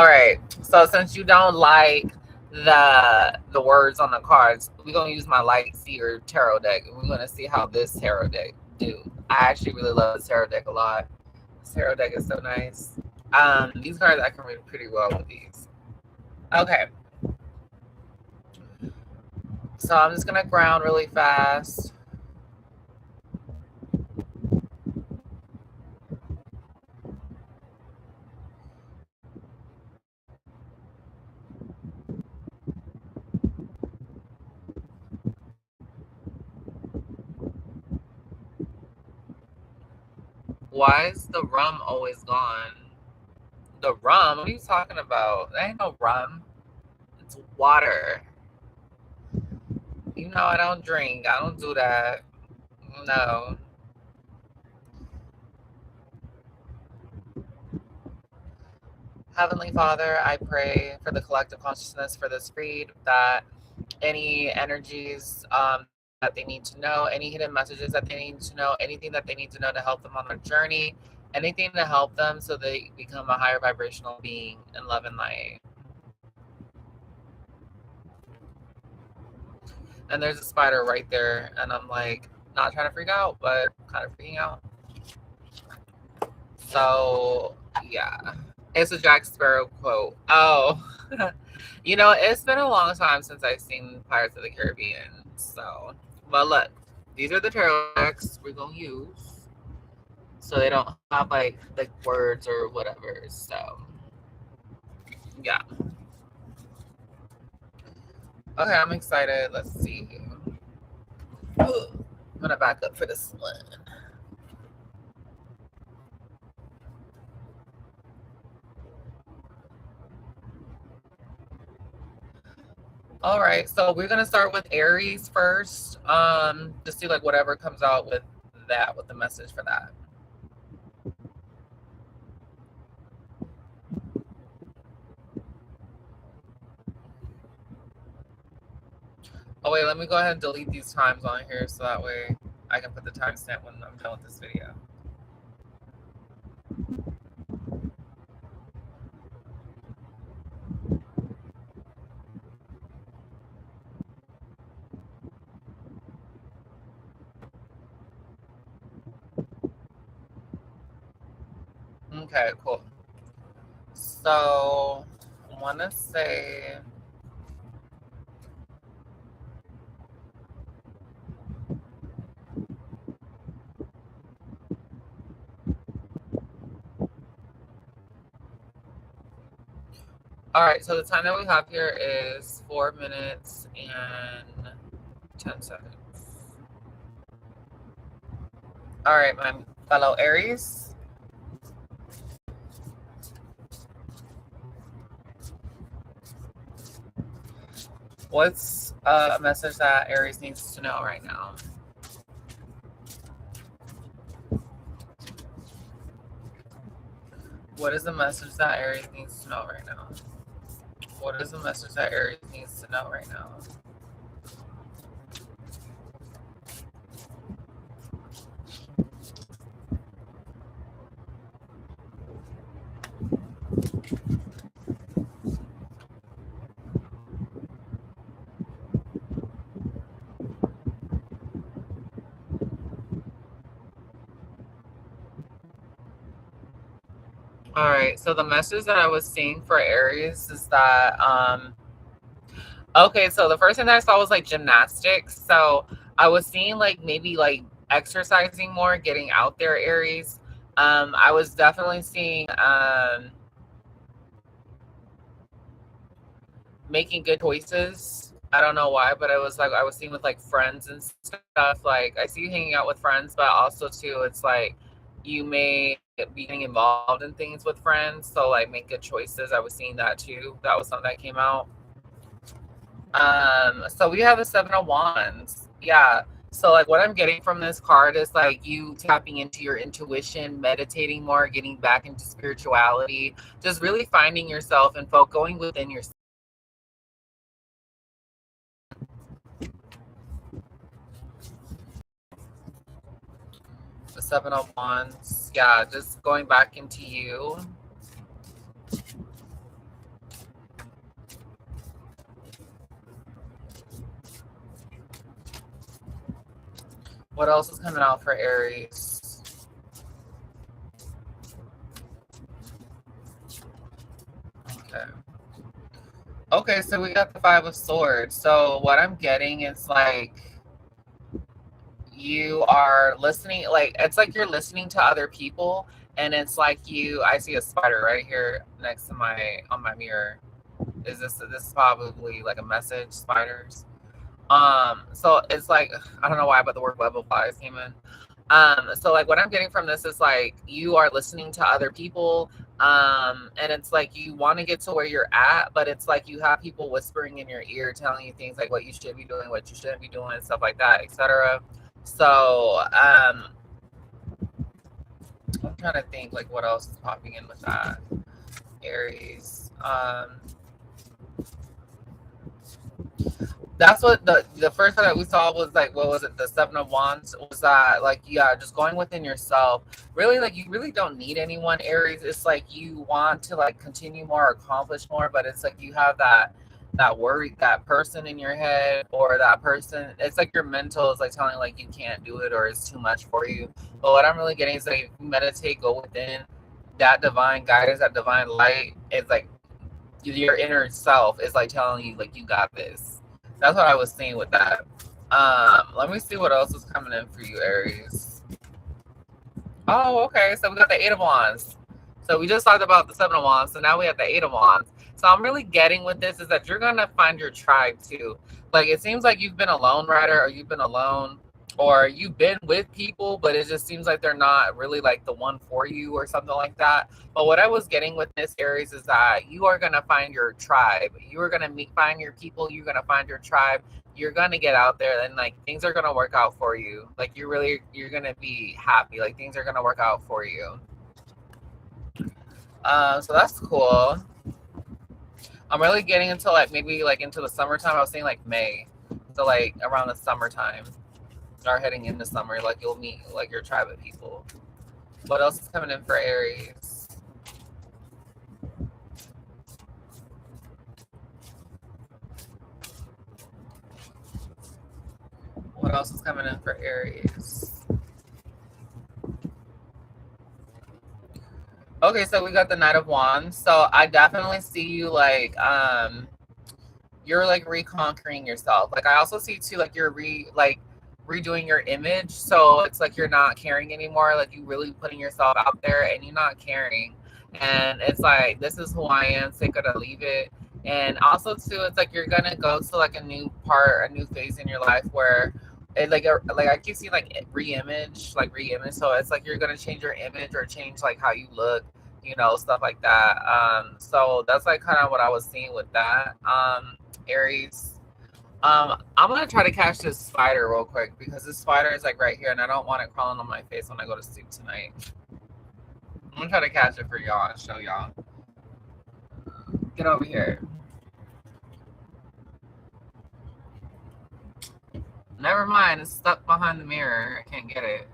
All right. So since you don't like the words on the cards, we're gonna use my light seer tarot deck, and we're gonna see how this tarot deck do. I actually really love this tarot deck a lot. This tarot deck is so nice. These cards I can read pretty well with these. Okay. So I'm just gonna ground really fast. Why is the rum always gone? The rum? What are you talking about? That ain't no rum. It's water. You know I don't drink. I don't do that. No. Heavenly Father, I pray for the collective consciousness for this read, that any energies that they need to know, any hidden messages that they need to know, anything that they need to know to help them on their journey, anything to help them so they become a higher vibrational being in love and light. And there's a spider right there, and I'm like, not trying to freak out, but kind of freaking out. So, yeah. It's a Jack Sparrow quote. Oh, you know, it's been a long time since I've seen Pirates of the Caribbean. So, but look, these are the tarot decks we're going to use. So they don't have like words or whatever. So, yeah. Okay, I'm excited. Let's see. I'm going to back up for this one. All right, so we're gonna start with Aries first. Just see like whatever comes out with that, with the message for that. Oh wait, let me go ahead and delete these times on here so that way I can put the timestamp when I'm done with this video. Okay, cool. So I want to say all right, so the time that we have here is 4 minutes and 10 seconds. All right, my fellow Aries. What's a message that Aries needs to know right now? What is the message that Aries needs to know right now? What is the message that Aries needs to know right now? All right, so the message that I was seeing for Aries is that, okay, so the first thing that I saw was like gymnastics. So I was seeing like maybe like exercising more, getting out there, Aries. I was definitely seeing making good choices. I don't know why, but it was like I was seeing with like friends and stuff. Like I see you hanging out with friends, but also too, it's like you may be getting involved in things with friends. So like make good choices. I was seeing that too. That was something that came out. So we have the 7 of Wands. Yeah. So like what I'm getting from this card is like you tapping into your intuition, meditating more, getting back into spirituality, just really finding yourself and going within yourself. The 7 of Wands. Yeah, just going back into you. What else is coming out for Aries? Okay. Okay, so we got the Five of Swords. So what I'm getting is like you are listening, like it's like you're listening to other people, and it's like I see a spider right here next to my mirror. This is probably like a message, spiders. So it's like I don't know why, but the word web of flies came in. So like what I'm getting from this is like you are listening to other people, and it's like you want to get to where you're at, but it's like you have people whispering in your ear, telling you things like what you should be doing, what you shouldn't be doing, stuff like that, etc. So I'm trying to think like what else is popping in with that, Aries. That's what the first one that we saw was like, what was it, the Seven of Wands? Was that like, yeah, just going within yourself, really, like you really don't need anyone, Aries. It's like you want to like continue more, accomplish more, but it's like you have that worry, that person in your head, or that person, it's like your mental is like telling like you can't do it or it's too much for you. But what I'm really getting is like, if you meditate, go within, that divine guidance, that divine light, it's like your inner self is like telling you like you got this. That's what I was seeing with that. Let me see what else is coming in for you, Aries. Oh, okay. So we got the Eight of Wands. So we just talked about the Seven of Wands. So now we have the Eight of Wands. So I'm really getting with this is that you're gonna find your tribe too. Like it seems like you've been a lone rider, or you've been alone, or you've been with people, but it just seems like they're not really like the one for you or something like that. But what I was getting with this, Aries, is that you are gonna find your tribe. You are gonna find your people. You're gonna find your tribe. You're gonna get out there, and like things are gonna work out for you. Like you're gonna be happy. Like things are gonna work out for you. So that's cool. I'm really getting into like maybe like into the summertime. I was saying like May, so like around the summertime or heading into summer, like you'll meet like your tribe of people. What else is coming in for Aries? What else is coming in for Aries? Okay, so we got the Knight of Wands. So I definitely see you like you're like reconquering yourself. Like I also see too like you're redoing your image. So it's like you're not caring anymore. Like you really putting yourself out there and you're not caring. And it's like this is who I am, take it or leave it. And also too, it's like you're gonna go to like a new part, a new phase in your life where it like I keep seeing like re-image. So it's like you're gonna change your image or change like how you look, stuff like that. So that's like kind of what I was seeing with that. Aries. I'm gonna try to catch this spider real quick because this spider is like right here, and I don't want it crawling on my face when I go to sleep tonight. I'm gonna try to catch it for y'all and show y'all. Get over here. Never mind, it's stuck behind the mirror. I can't get it.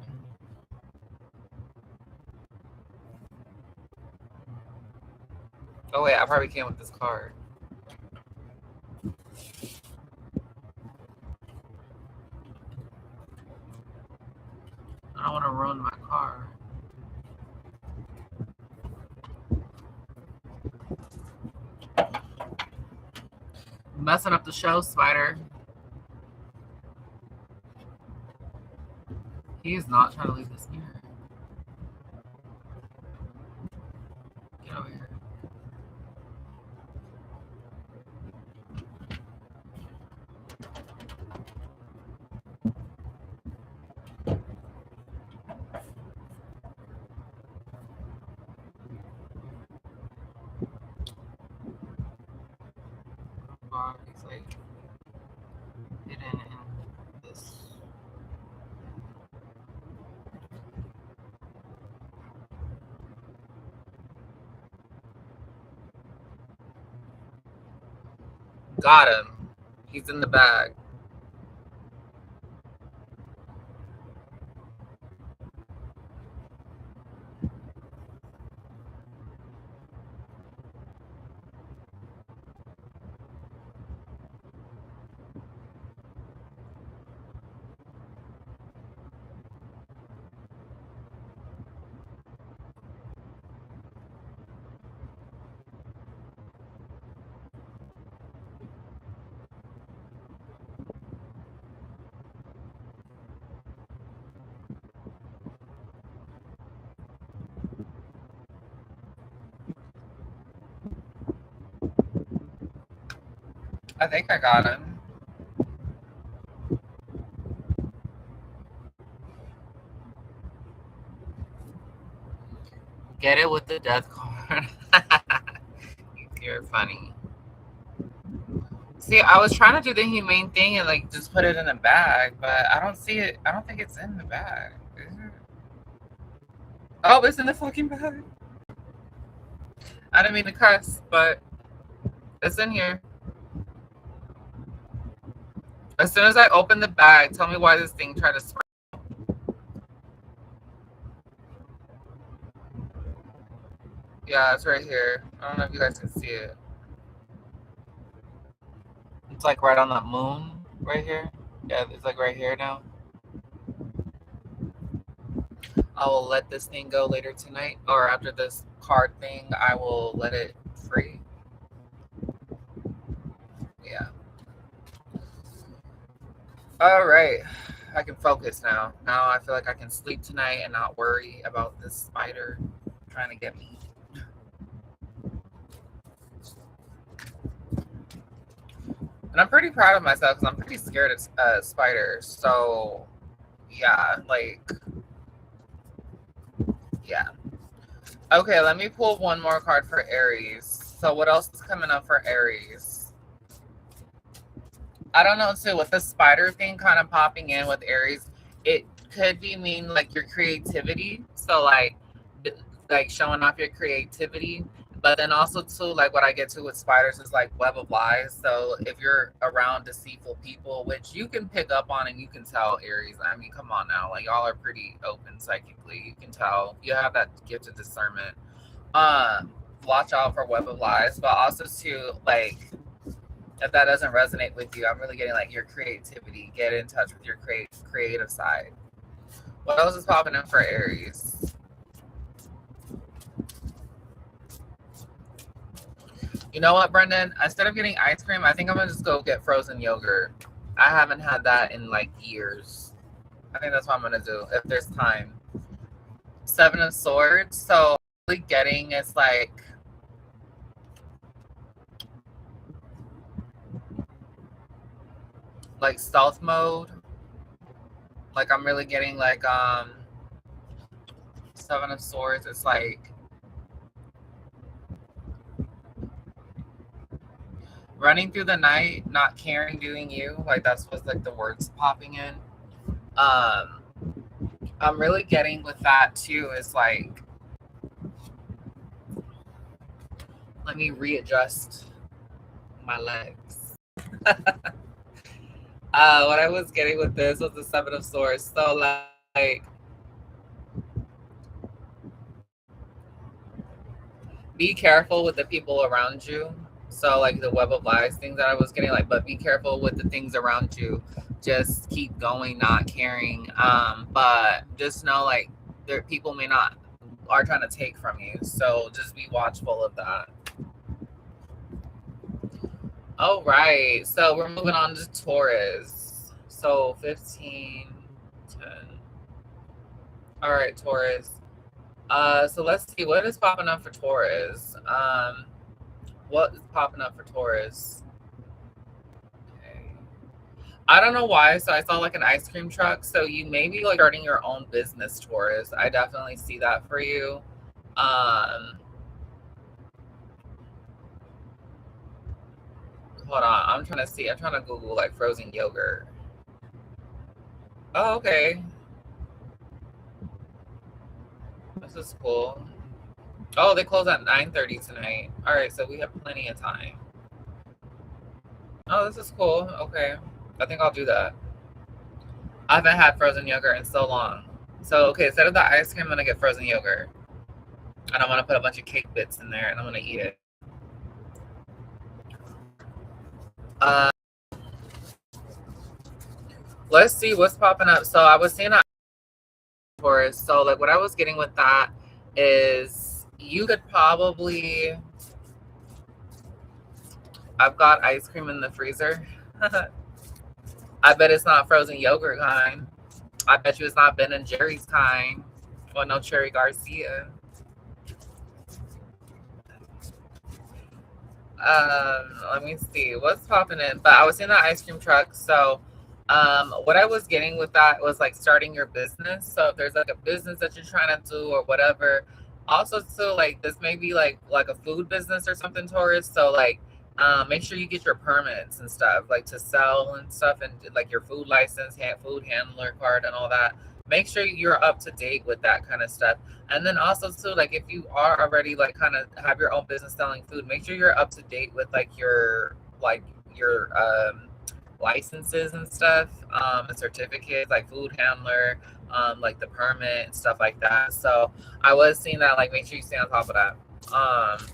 Oh wait, I probably can with this card. I don't want to ruin my card. Messing up the show, spider. He is not trying to leave this mirror. Get over here. He's like hidden in this. Got him. He's in the bag. I think I got him. Get it with the death card. You're funny. See, I was trying to do the humane thing and like just put it in a bag, but I don't see it. I don't think it's in the bag. Is it? Oh, it's in the fucking bag. I didn't mean to cuss, but it's in here. As soon as I open the bag, tell me why this thing tried to spread. Yeah, it's right here. I don't know if you guys can see it. It's like right on that moon right here. Yeah, it's like right here now. I will let this thing go later tonight, or after this card thing, I will let it free. Yeah. All right. I can focus now. Now I feel like I can sleep tonight and not worry about this spider trying to get me. And I'm pretty proud of myself because I'm pretty scared of spiders. So, yeah, like, yeah. Okay, let me pull one more card for Aries. So what else is coming up for Aries? I don't know, too. With the spider thing kind of popping in with Aries, it could be mean like your creativity. So, like showing off your creativity. But then also too, like what I get to with spiders is like web of lies. So if you're around deceitful people, which you can pick up on and you can tell, Aries. I mean, come on now, like y'all are pretty open psychically. You can tell you have that gift of discernment. Watch out for web of lies, but also too, like if that doesn't resonate with you, I'm really getting like your creativity. Get in touch with your creative side. What else is popping in for Aries? You know what, Brendan? Instead of getting ice cream, I think I'm gonna just go get frozen yogurt. I haven't had that in like years. I think that's what I'm gonna do if there's time. Seven of Swords. So really getting is like stealth mode. Like I'm really getting like Seven of Swords. It's like running through the night, not caring, doing you. Like that's what's like the words popping in. I'm really getting with that too is like, let me readjust my legs. What I was getting with this was the Seven of Swords. So like be careful with the people around you. So like the web of lies thing that I was getting, like, but be careful with the things around you. Just keep going, not caring. But just know like there people may not are trying to take from you. So just be watchful of that. All right. So we're moving on to Taurus. So 15, 10. All right, Taurus. So let's see what is popping up for Taurus. What is popping up for Taurus? Okay. I don't know why. So I saw like an ice cream truck. So you may be like starting your own business, Taurus. I definitely see that for you. Hold on. I'm trying to see. I'm trying to Google like frozen yogurt. Oh, okay. This is cool. Oh, they close at 9:30 tonight. All right, so we have plenty of time. Oh, this is cool. Okay. I think I'll do that. I haven't had frozen yogurt in so long. So, okay, instead of the ice cream, I'm going to get frozen yogurt. And I'm going to put a bunch of cake bits in there, and I'm going to eat it. Let's see what's popping up. So, I was seeing a Taurus. So, like, what I was getting with that is you could probably... I've got ice cream in the freezer. I bet it's not frozen yogurt kind. I bet you it's not Ben and Jerry's kind. Or no Cherry Garcia. Let me see what's popping in. But I was in that ice cream truck, so what I was getting with that was like starting your business. So if there's like a business that you're trying to do or whatever, also too like this may be like a food business or something, Taurus. So like make sure you get your permits and stuff like to sell and stuff, and like your food license, food handler card and all that. Make sure you're up to date with that kind of stuff. And then also too, like if you are already like kind of have your own business selling food, make sure you're up to date with like your licenses and stuff, and certificates like food handler, like the permit and stuff like that. So I was seeing that, like make sure you stay on top of that.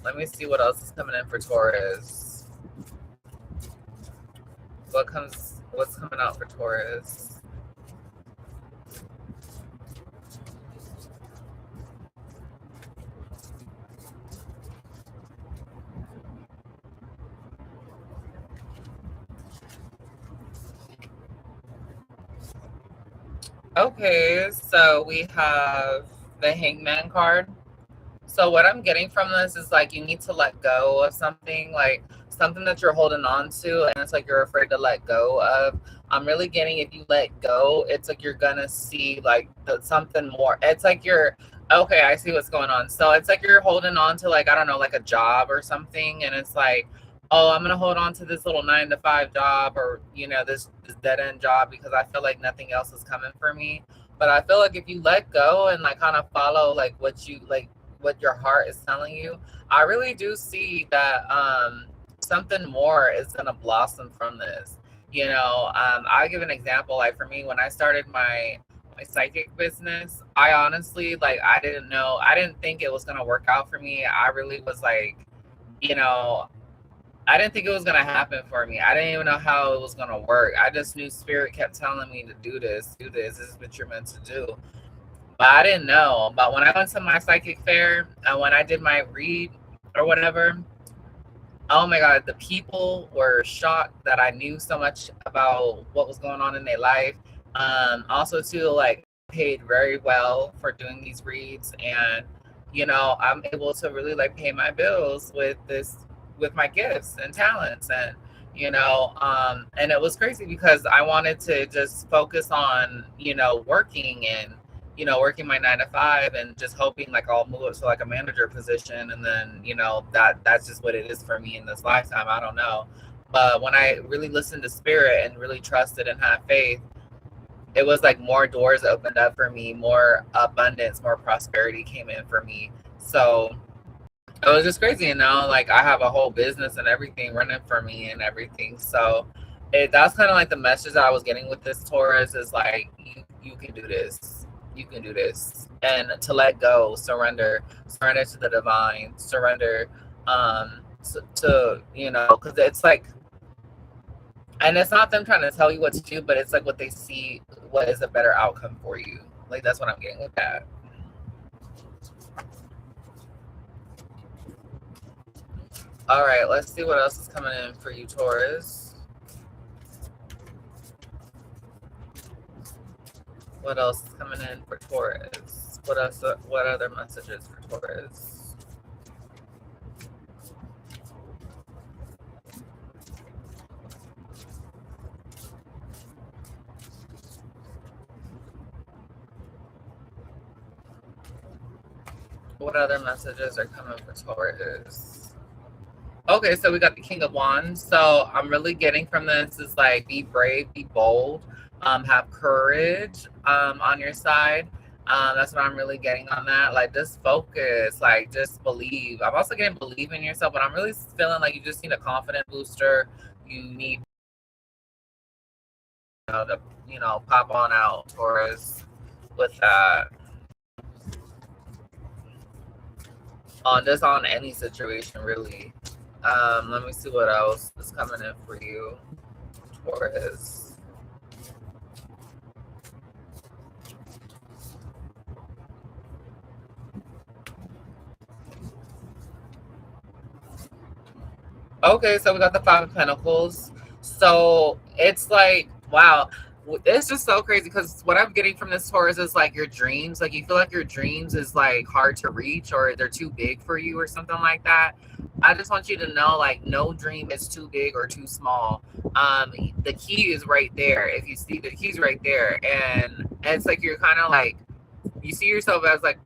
Let me see what else is coming in for Taurus. What's coming out for Taurus? Okay, so we have the Hangman card. So what I'm getting from this is like you need to let go of something, like something that you're holding on to, and it's like you're afraid to let go of. I'm really getting if you let go, it's like you're gonna see like something more. It's like you're okay. I see what's going on. So it's like you're holding on to like I don't know, like a job or something, and it's like, oh, I'm gonna hold on to this little 9 to 5 job, or this dead end job because I feel like nothing else is coming for me. But I feel like if you let go and like kind of follow like what your heart is telling you, I really do see that something more is going to blossom from this. I'll give an example. Like for me, when I started my psychic business, I honestly like I didn't think it was going to work out for me. I really was like, you know, I didn't think it was going to happen for me. I didn't even know how it was going to work. I just knew spirit kept telling me to do this. This is what you're meant to do. But I didn't know. But when I went to my psychic fair and when I did my read or whatever, oh my God, the people were shocked that I knew so much about what was going on in their life. Also, too, like paid very well for doing these reads, and I'm able to really like pay my bills with my gifts and talents, and and it was crazy because I wanted to just focus on working and working my 9 to 5 and just hoping like I'll move up to like a manager position. And then, that's just what it is for me in this lifetime. I don't know. But when I really listened to spirit and really trusted and had faith, it was like more doors opened up for me, more abundance, more prosperity came in for me. So it was just crazy, like I have a whole business and everything running for me and everything. So that's kind of like the message that I was getting with this Taurus is like, you can do this. You can do this. And to let go, surrender to the divine, surrender to because it's like, and it's not them trying to tell you what to do, but it's like what they see, what is a better outcome for you. Like that's what I'm getting with that. All right, let's see what else is coming in for you, Taurus. What else is coming in for Taurus? What else? What other messages for Taurus? What other messages are coming for Taurus? Okay, so we got the King of Wands. So I'm really getting from this is like be brave, be bold, have courage on your side. That's what I'm really getting on that. Like just focus, like just believe. I'm also getting believe in yourself, but I'm really feeling like you just need a confident booster. You need to pop on out, Taurus, with that. On any situation really. Let me see what else is coming in for you, Taurus. Okay, so we got the 5 of Pentacles. So it's like, wow, it's just so crazy because what I'm getting from this Taurus is like your dreams. Like you feel like your dreams is like hard to reach or they're too big for you or something like that. I just want you to know like no dream is too big or too small. The key is right there. If you see the key's right there, and it's like you're kind of like you see yourself as like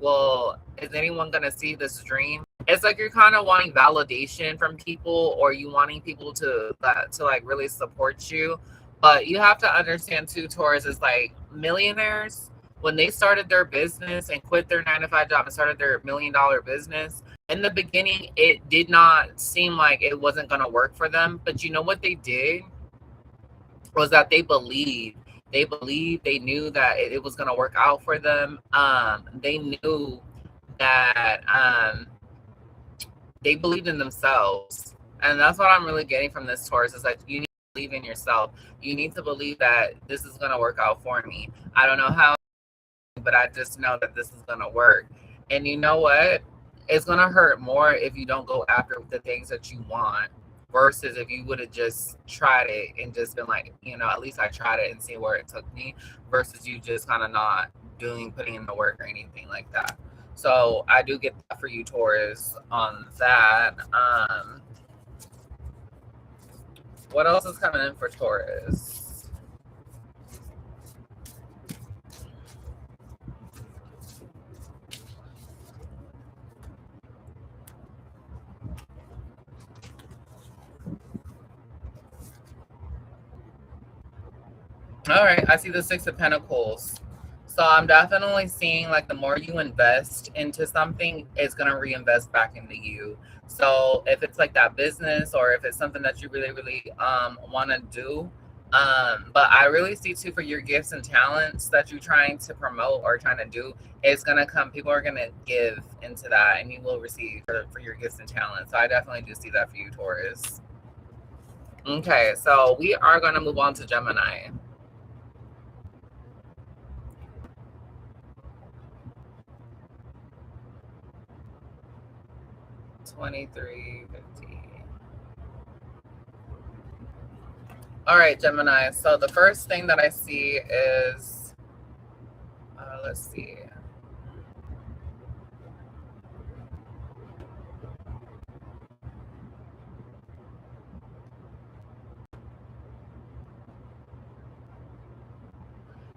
well, is anyone gonna see this dream? It's like you're kind of wanting validation from people, or you wanting people to like really support you. But you have to understand too, Taurus is like millionaires when they started their business and quit their 9 to 5 job and started their $1 million business. In the beginning, it did not seem like it wasn't going to work for them. But you know what they did was that they believed. They knew that it was going to work out for them. They knew that they believed in themselves. And that's what I'm really getting from this Taurus is like you need to believe in yourself. You need to believe that this is going to work out for me. I don't know how, but I just know that this is going to work. And you know what? It's going to hurt more if you don't go after the things that you want versus if you would have just tried it and just been like, you know, at least I tried it and see where it took me versus you just kind of not putting in the work or anything like that. So I do get that for you, Taurus, on that. What else is coming in for Taurus? All right, I see the Six of Pentacles. So I'm definitely seeing like the more you invest into something, it's going to reinvest back into you. So if it's like that business or if it's something that you really, really want to do, but I really see too for your gifts and talents that you're trying to promote or trying to do, it's going to come, people are going to give into that and you will receive for your gifts and talents. So I definitely do see that for you, Taurus. Okay, so we are going to move on to Gemini. 2350. All right, Gemini. So the first thing that I see is, let's see.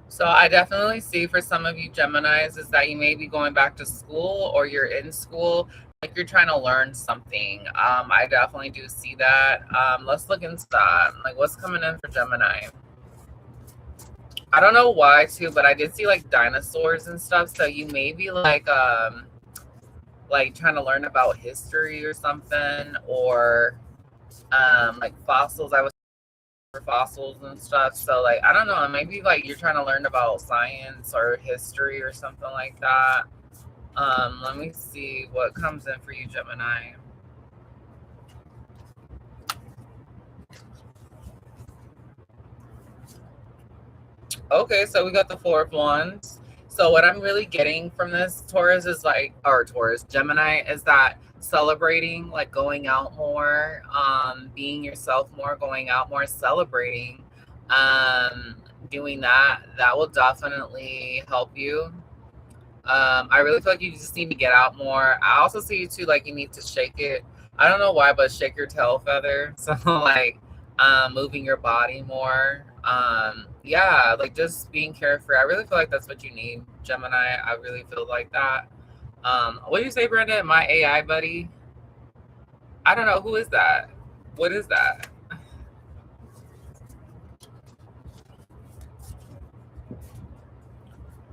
So I definitely see for some of you Geminis is that you may be going back to school or you're in school, like you're trying to learn something. I definitely do see that. Let's look into that. Like what's coming in for Gemini? I don't know why too, but I did see like dinosaurs and stuff. So you may be like trying to learn about history or something, or like fossils. I was for fossils and stuff. So like I don't know, maybe like you're trying to learn about science or history or something like that. Let me see what comes in for you, Gemini. Okay, so we got the Four of Wands. So what I'm really getting from this Taurus is like, or Taurus, Gemini, is that celebrating, like going out more, being yourself more, going out more, celebrating, doing that will definitely help you. I really feel like you just need to get out more. I also see you too, like you need to shake it. I don't know why, but shake your tail feather. So like moving your body more. Yeah, like just being carefree. I really feel like that's what you need, Gemini. I really feel like that. What do you say, Brenda? My AI buddy? I don't know. Who is that? What is that?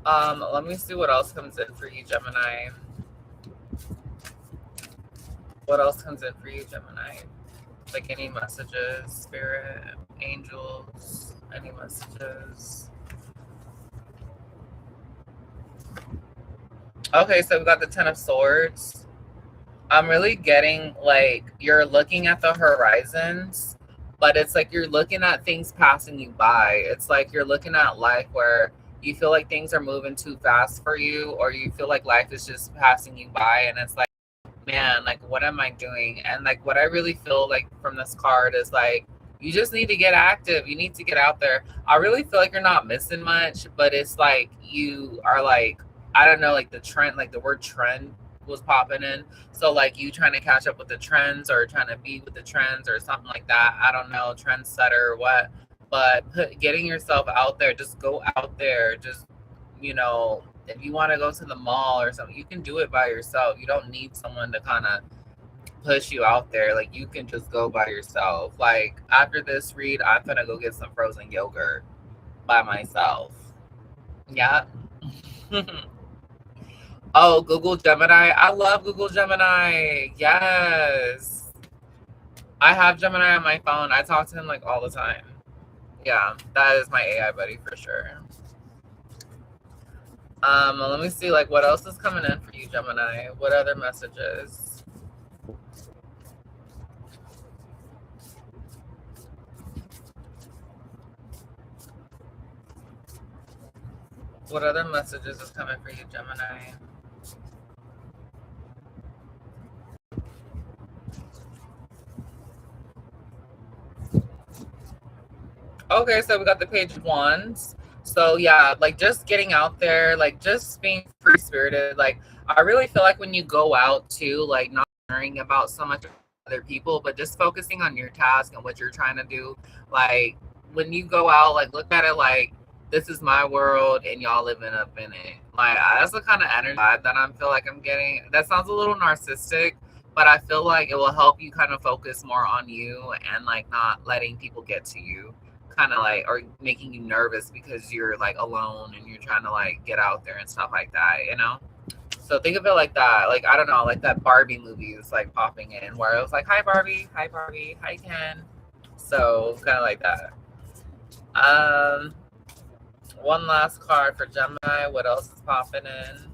Let me see what else comes in for you, Gemini. What else comes in for you, Gemini? Like any messages, spirit, angels, any messages? Okay, so we got the Ten of Swords. I'm really getting like you're looking at the horizons, but it's like you're looking at things passing you by. It's like you're looking at life where you feel like things are moving too fast for you, or you feel like life is just passing you by, and it's like, man, like what am I doing? And like what I really feel like from this card is like You just need to get active. You need to get out there. I really feel like you're not missing much, but it's like you are like, I don't know, like the trend, like the word trend was popping in. So like you trying to catch up with the trends or trying to be with the trends or something like that. I don't know, trendsetter or what. But getting yourself out there, just go out there. Just, you know, if you want to go to the mall or something, you can do it by yourself. You don't need someone to kind of push you out there. Like you can just go by yourself. Like after this read, I'm gonna go get some frozen yogurt by myself. Yeah. Oh, Google Gemini. I love Google Gemini. Yes. I have Gemini on my phone. I talk to him like all the time. Yeah, that is my AI buddy for sure. Let me see like what else is coming in for you, Gemini. What other messages? What other messages is coming for you, Gemini? Okay, so we got the page of wands. So yeah, like just getting out there, like just being free spirited. Like I really feel like when you go out too, like not worrying about so much other people, but just focusing on your task and what you're trying to do. Like when you go out, like look at it like this is my world and y'all living up in it. Like that's the kind of energy that I feel like I'm getting. That sounds a little narcissistic, but I feel like it will help you kind of focus more on you and like not letting people get to you, kind of like, or making you nervous because you're like alone and you're trying to like get out there and stuff like that, you know? So think of it like that. Like, I don't know, like that Barbie movie is like popping in where it was like, hi Barbie, hi Barbie, hi Ken. So kind of like that. One last card for Gemini. What else is popping in?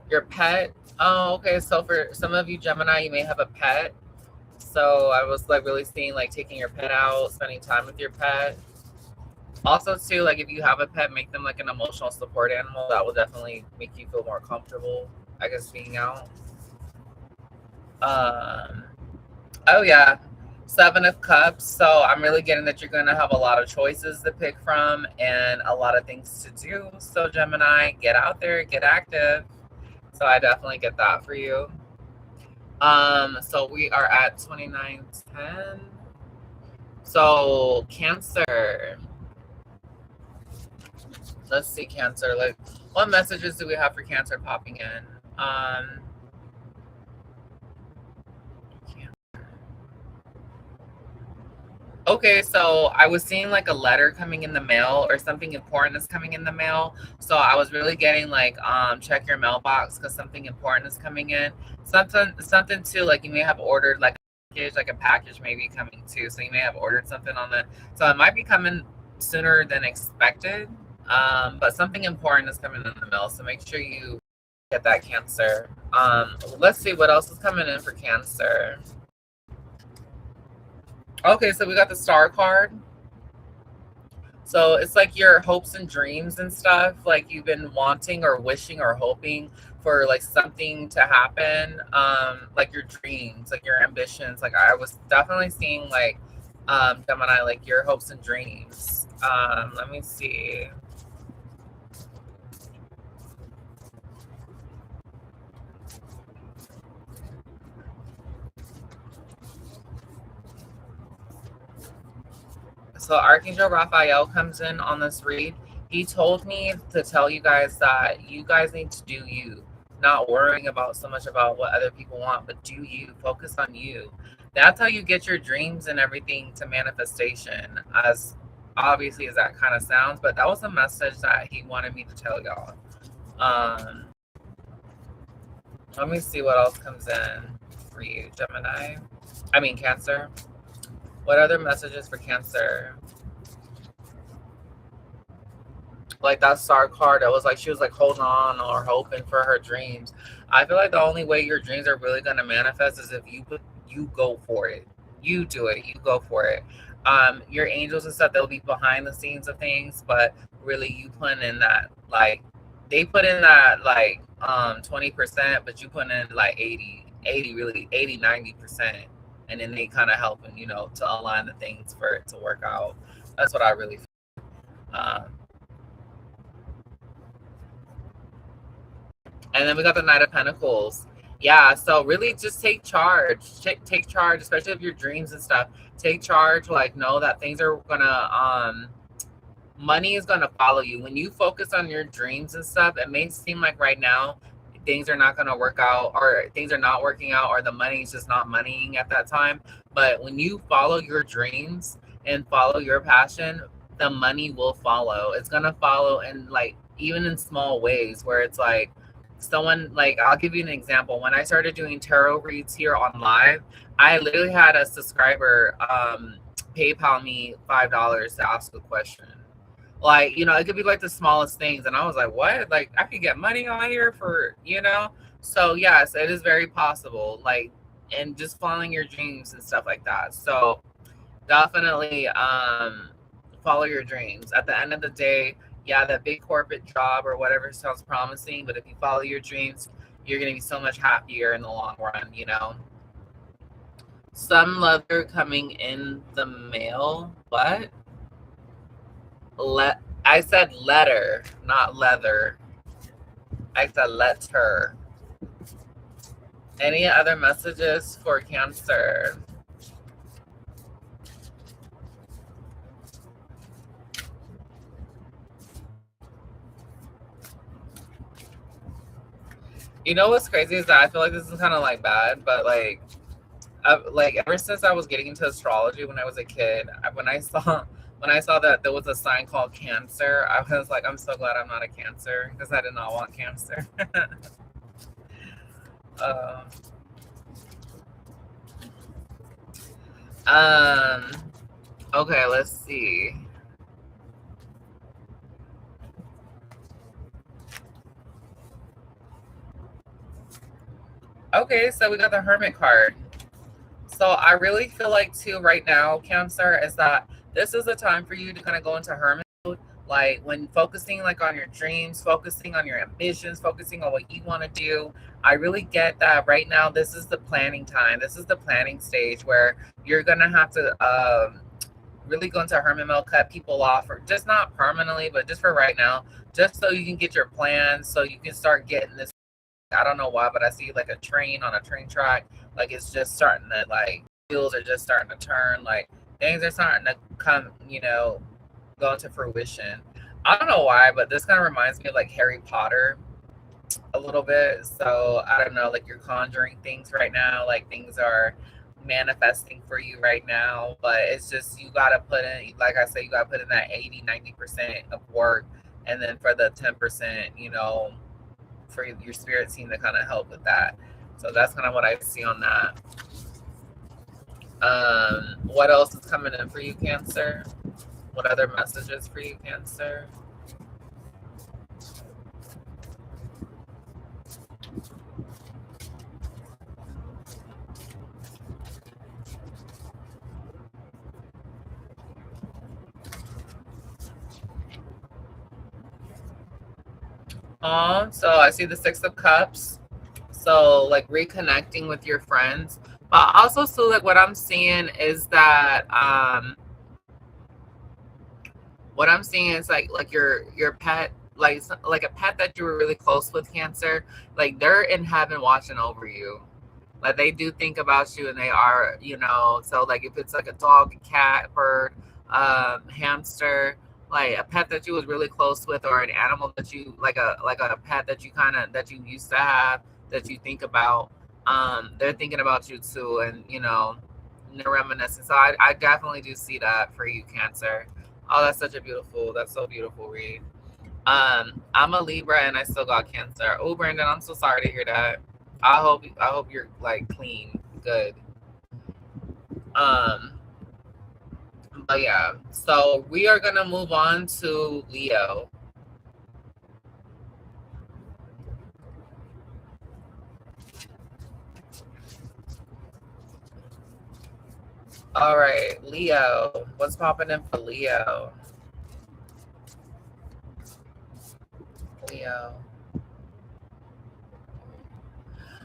Your pet. Oh, okay. So for some of you Gemini, you may have a pet. So I was like really seeing like taking your pet out, spending time with your pet. Also too, like if you have a pet, make them like an emotional support animal. That will definitely make you feel more comfortable, I guess, being out. Oh yeah, Seven of Cups. So I'm really getting that you're going to have a lot of choices to pick from and a lot of things to do. So Gemini, get out there, get active. So I definitely get that for you. So we are at 2910. So Cancer. Let's see, Cancer. Like, what messages do we have for Cancer popping in? Okay, so I was seeing like a letter coming in the mail or something important is coming in the mail. So I was really getting like check your mailbox because something important is coming in. Something too, like you may have ordered like a package maybe coming too. So you may have ordered something on the, so it might be coming sooner than expected. But something important is coming in the mail. So make sure you get that, Cancer. Let's see what else is coming in for Cancer. Okay, so we got the Star card. So it's like your hopes and dreams and stuff, like you've been wanting or wishing or hoping for like something to happen, like your dreams, like your ambitions. Like I was definitely seeing like Gemini, like your hopes and dreams. Let me see. So Archangel Raphael comes in on this read. He told me to tell you guys that you guys need to do you, not worrying about so much about what other people want, but do you, focus on you. That's how you get your dreams and everything to manifestation, as obviously as that kind of sounds, but that was a message that he wanted me to tell y'all. Let me see what else comes in for you, Gemini. I mean, Cancer. What other messages for Cancer? Like that Star card that was like, she was like holding on or hoping for her dreams. I feel like the only way your dreams are really going to manifest is if you go for it. You do it. You go for it. Your angels and stuff, they'll be behind the scenes of things, but really you put in that, like, they put in that like 20%, but you put in like 80. 80, 90%. And then they kind of helping, you know, to align the things for it to work out. That's what I really feel. And then we got the Knight of Pentacles. Yeah, so really just take charge. Take charge, especially of your dreams and stuff. Take charge, like know that things are gonna money is gonna follow you. When you focus on your dreams and stuff, it may seem like right now things are not gonna work out, or things are not working out, or the money is just not moneying at that time. But when you follow your dreams and follow your passion, the money will follow. It's gonna follow, and like even in small ways where it's like someone, like I'll give you an example. When I started doing tarot reads here on live, I literally had a subscriber PayPal me $5 to ask a question. Like, you know, it could be like the smallest things, and I was like, what? Like I could get money on here for, you know? So yes, it is very possible, like, and just following your dreams and stuff like that. So definitely follow your dreams. At the end of the day, yeah, that big corporate job or whatever sounds promising, but if you follow your dreams, you're going to be so much happier in the long run, you know. Some leather coming in the mail. What? I said letter, not leather. I said letter. Any other messages for Cancer? You know what's crazy is that I feel like this is kind of like bad, but like ever since I was getting into astrology when I was a kid, when I saw that there was a sign called Cancer, I was like, I'm so glad I'm not a Cancer, because I did not want Cancer. Okay, let's see. Okay, so we got the Hermit card. So I really feel like too right now, Cancer, is that this is a time for you to kind of go into hermit mode. Like when focusing like on your dreams, focusing on your ambitions, focusing on what you want to do. I really get that right now. This is the planning time. This is the planning stage where you're gonna have to really go into hermit mode, cut people off, or just not permanently, but just for right now, just so you can get your plans, so you can start getting this. I don't know why, but I see like a train on a train track. Like it's just starting to, like, wheels are just starting to turn. Like things are starting to come, you know, go into fruition. I don't know why, but this kind of reminds me of like Harry Potter a little bit. So I don't know, like you're conjuring things right now. Like things are manifesting for you right now. But it's just, you got to put in, like I said, you got to put in that 80-90% of work. And then for the 10%, you know, for your spirit team to kind of help with that. So that's kind of what I see on that. What else is coming in for you, Cancer? What other messages for you, Cancer? So I see the Six of Cups. So like reconnecting with your friends. But also, so like what I'm seeing is that what I'm seeing is like your pet, like a pet that you were really close with, Cancer. Like they're in heaven watching over you. Like they do think about you, and they are, you know. So like if it's like a dog, a cat, bird, hamster, like a pet that you was really close with, or an animal that you like a pet that you kind of, that you used to have, that you think about. They're thinking about you too, and you know, reminiscing. So I definitely do see that for you, Cancer. Oh, that's so beautiful, Reed. I'm a Libra and I still got Cancer. Oh, Brandon, I'm so sorry to hear that. I hope you're like clean, good. Um, but yeah, so we are gonna move on to Leo. All right, Leo. What's popping in for Leo? Leo.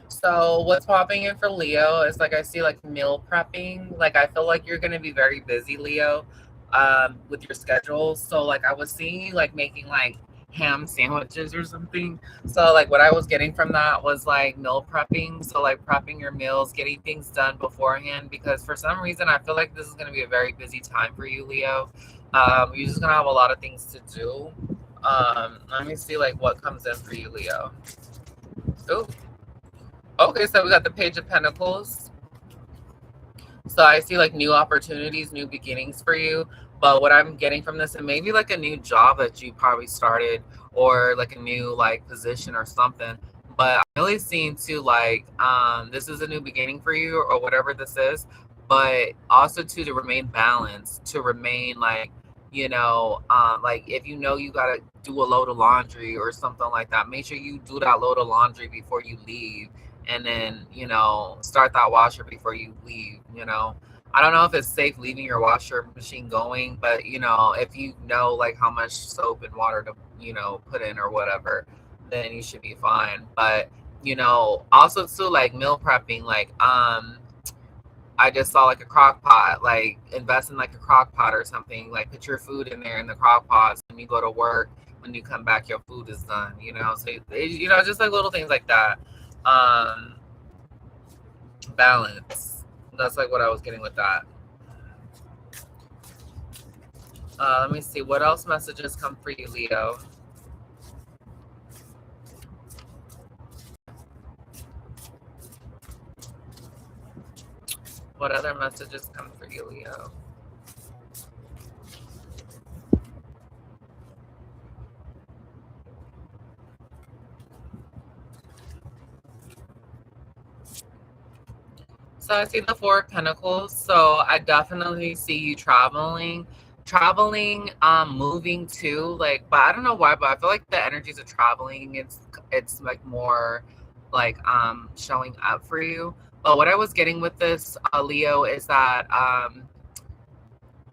So what's popping in for Leo is like I see like meal prepping. Like I feel like you're gonna be very busy, Leo, with your schedule. So like I was seeing you like making like ham sandwiches or something. So like what I was getting from that was like meal prepping. So like prepping your meals, getting things done beforehand because for some reason I feel like this is gonna be a very busy time for you, Leo. You're just gonna have a lot of things to do. Let me see like what comes in for you, Leo. Oh, okay, so we got the Page of Pentacles. So I see like new opportunities, new beginnings for you. But what I'm getting from this, and maybe like a new job that you probably started, or like a new like position or something. But I'm really seeing too like this is a new beginning for you or whatever this is. But also too to remain balanced, to remain like like if you know you gotta do a load of laundry or something like that, make sure you do that load of laundry before you leave and then start that washer before you leave. I don't know if it's safe leaving your washer machine going, but if you know like how much soap and water to put in or whatever, then you should be fine. But also too like meal prepping, like I just saw like a crock pot, like invest in like a crock pot or something, like put your food in there in the crock pot. When you go to work, when you come back your food is done, so just like little things like that. um Balance. That's like what I was getting with that. Let me see what else messages come for you, Leo. What other messages come for you, Leo? So I see the Four of Pentacles. So I definitely see you traveling, moving too. Like, but I don't know why, but I feel like the energies of traveling, it's like more like showing up for you. But what I was getting with this, Leo, is that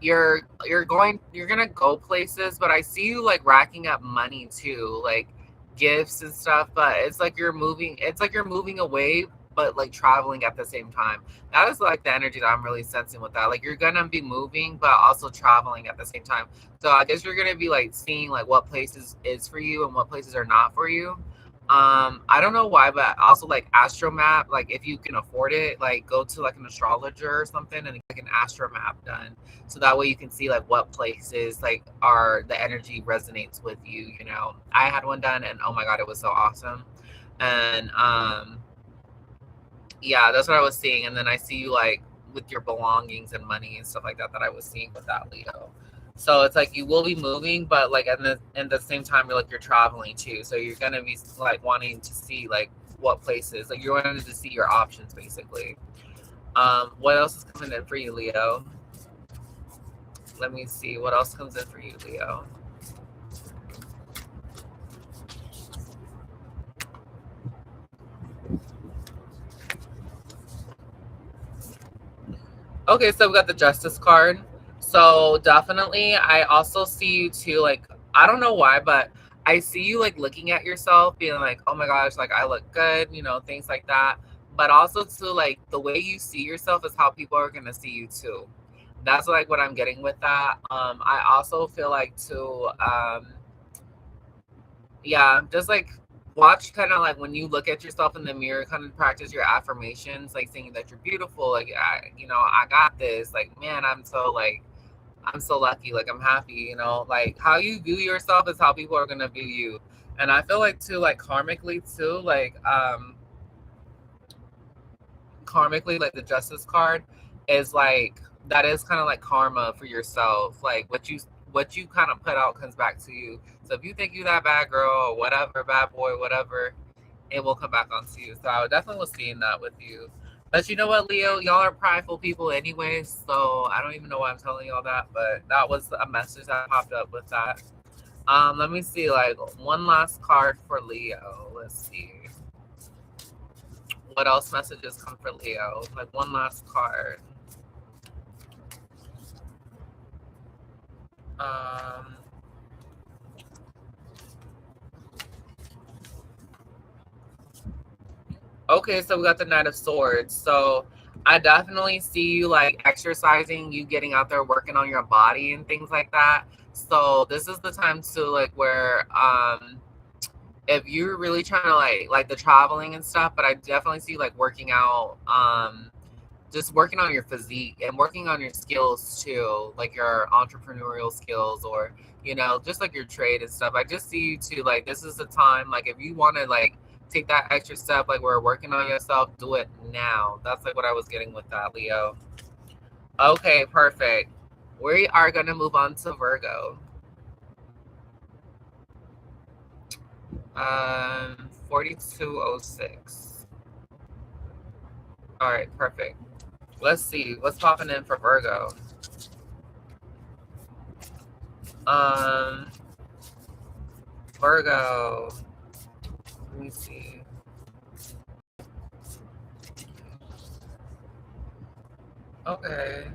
you're gonna go places, but I see you like racking up money too, like gifts and stuff. But it's like you're moving away, but like traveling at the same time. That is like the energy that I'm really sensing with that. Like you're gonna be moving but also traveling at the same time. So I guess you're gonna be like seeing like what places is for you and what places are not for you. I don't know why, but also like astromap, like if you can afford it, like go to like an astrologer or something and get an astromap done, so that way you can see like what places like are the energy resonates with you. I had one done and oh my god, it was so awesome. And yeah, that's what I was seeing. And then I see you like with your belongings and money and stuff like that I was seeing with that, Leo. So it's like you will be moving, but like at the same time you're traveling too. So you're gonna be like wanting to see like what places, like you're wanting to see your options basically. What else is coming in for you, Leo? Let me see what else comes in for you, Leo. Okay, so we got the Justice card. So definitely, I also see you too. Like, I don't know why, but I see you like looking at yourself, being like, "Oh my gosh, like I look good," things like that. But also too, like the way you see yourself is how people are gonna see you too. That's like what I'm getting with that. I also feel like too. Yeah, just like watch kind of like when you look at yourself in the mirror, kind of practice your affirmations, like saying that you're beautiful, like I got this, like man, I'm so lucky, like I'm happy, like how you view yourself is how people are gonna view you. And I feel like too, like karmically, like the Justice card is like that is kind of like karma for yourself. Like what you kind of put out comes back to you. So if you think you that bad girl or whatever, bad boy, whatever, it will come back onto you. So I definitely was seeing that with you. But you know what, Leo? Y'all are prideful people anyways, so I don't even know why I'm telling y'all that, but that was a message that popped up with that. Let me see, like one last card for Leo. Let's see. What else messages come for Leo? Like one last card. Um, Okay, so we got the Knight of Swords. So I definitely see you like exercising, you getting out there working on your body and things like that. So this is the time to like where if you're really trying to like the traveling and stuff, but I definitely see like working out, just working on your physique and working on your skills too, like your entrepreneurial skills or, you know, just like your trade and stuff. I just see you too, like, this is the time, like, if you want to, like, take that extra step, like, we're working on yourself, do it now. That's, like, what I was getting with that, Leo. Okay, perfect. We are going to move on to Virgo. 4206. All right, perfect. Let's see what's popping in for Virgo. Virgo. Let me see. Okay.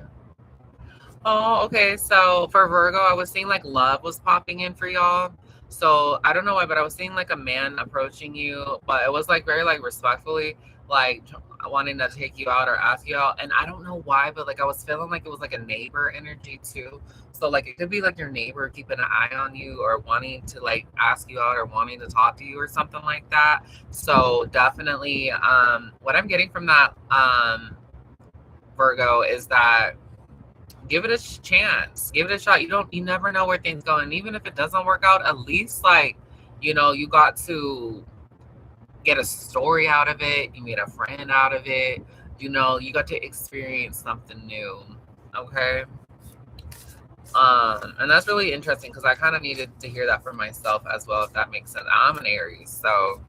Oh, okay. So for Virgo, I was seeing like love was popping in for y'all. So I don't know why, but I was seeing like a man approaching you, but it was like very like respectfully, like wanting to take you out or ask you out. And I don't know why, but like I was feeling like it was like a neighbor energy too. So like it could be like your neighbor keeping an eye on you or wanting to like ask you out or wanting to talk to you or something like that. So definitely what I'm getting from that Virgo is that give it a chance, give it a shot. You never know where things go, and even if it doesn't work out, at least like, you know, you got to get a story out of it, you made a friend out of it, you know, you got to experience something new. Okay. And that's really interesting because I kind of needed to hear that for myself as well, if that makes sense. I'm an Aries, so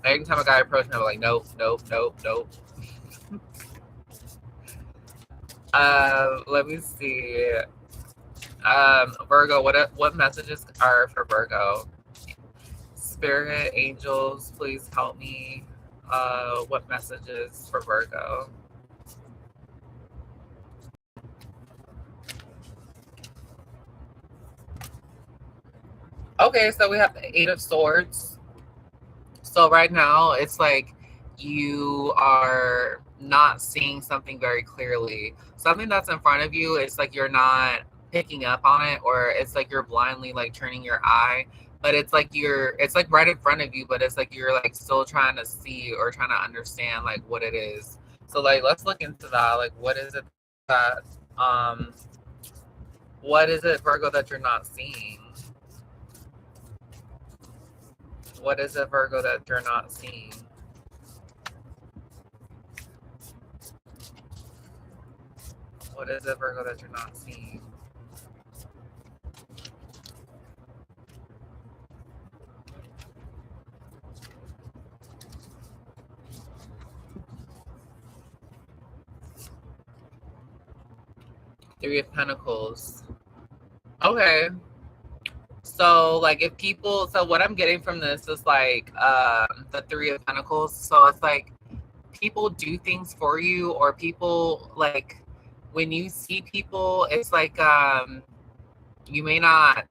every time a guy approached me, I'm like, nope, nope, nope, nope. Let me see. Virgo, what messages are for Virgo? Spirit, angels, please help me. What messages for Virgo? Okay, so we have the Eight of Swords. So right now, it's like you are not seeing something very clearly. Something that's in front of you, it's like you're not picking up on it, or it's like you're blindly like turning your eye, but it's like right in front of you, but it's like you're like still trying to see or trying to understand like what it is. So like let's look into that. Like that um what is it, Virgo, that you're not seeing? What is it, Virgo, that you're not seeing? What is it, Virgo, that you're not seeing? Three of Pentacles. Okay. So like if people, so what I'm getting from this is like the Three of Pentacles. So it's like people do things for you, or people like when you see people, it's like you may not,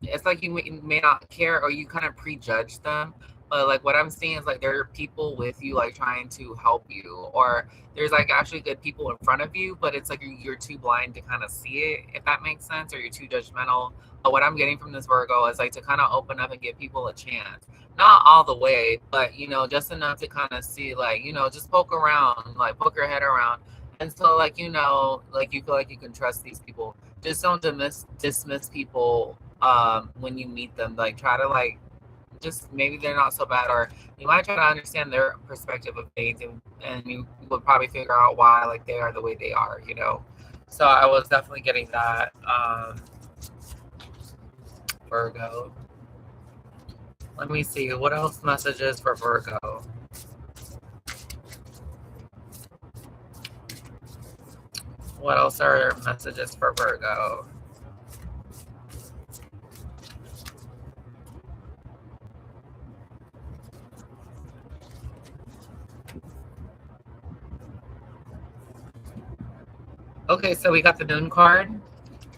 it's like you may not care, or you kind of prejudge them. But like what I'm seeing is like there are people with you like trying to help you, or there's like actually good people in front of you, but it's like you're too blind to kind of see it, if that makes sense, or you're too judgmental. But what I'm getting from this Virgo is like to kind of open up and give people a chance, not all the way, but you know, just enough to kind of see, like, you know, just poke around, like poke your head around, and so like, you know, like you feel like you can trust these people. Just don't dismiss people when you meet them. Like try to like just maybe they're not so bad, or you might try to understand their perspective of things, and you would probably figure out why like they are the way they are, you know. So I was definitely getting that Virgo. Let me see what else messages for Virgo. What else are messages for Virgo? Okay, so we got the Moon card.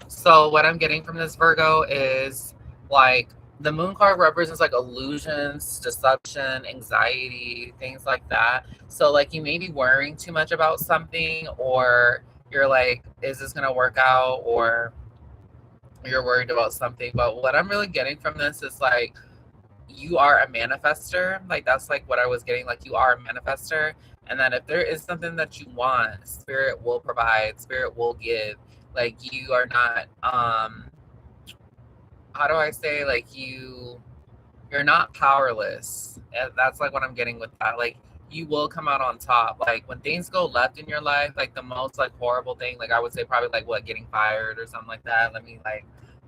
So what I'm getting from this Virgo is like The moon card represents like illusions, deception, anxiety, things like that. So like you may be worrying too much about something, or you're like, is this gonna work out, or you're worried about something. But what I'm really getting from this is like you are a manifester. Like that's like what I was getting. Like you are a manifester, and that if there is something that you want, spirit will provide, spirit will give. Like you are not how do I say, like you're not powerless. And that's like what I'm getting with that. Like you will come out on top. Like when things go left in your life, like the most like horrible thing, like I would say probably like what, getting fired or something like that. Let me like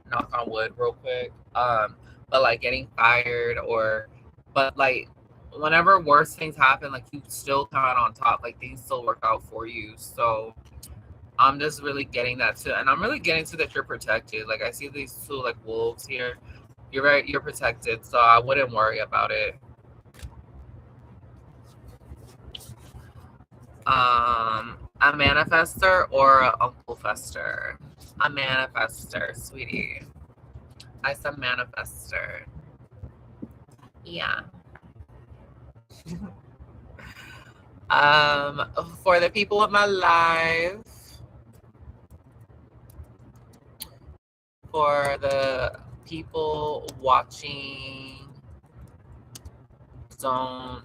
knock on wood real quick. But like getting fired, or but like whenever worse things happen, like you still come out on top. Like things still work out for you. So I'm just really getting that too. And I'm really getting to that you're protected. Like I see these two like wolves here. You're protected, so I wouldn't worry about it. A manifester or a uncle fester? A manifester, sweetie. I said manifester. Yeah. For the people in my life, for the people watching, don't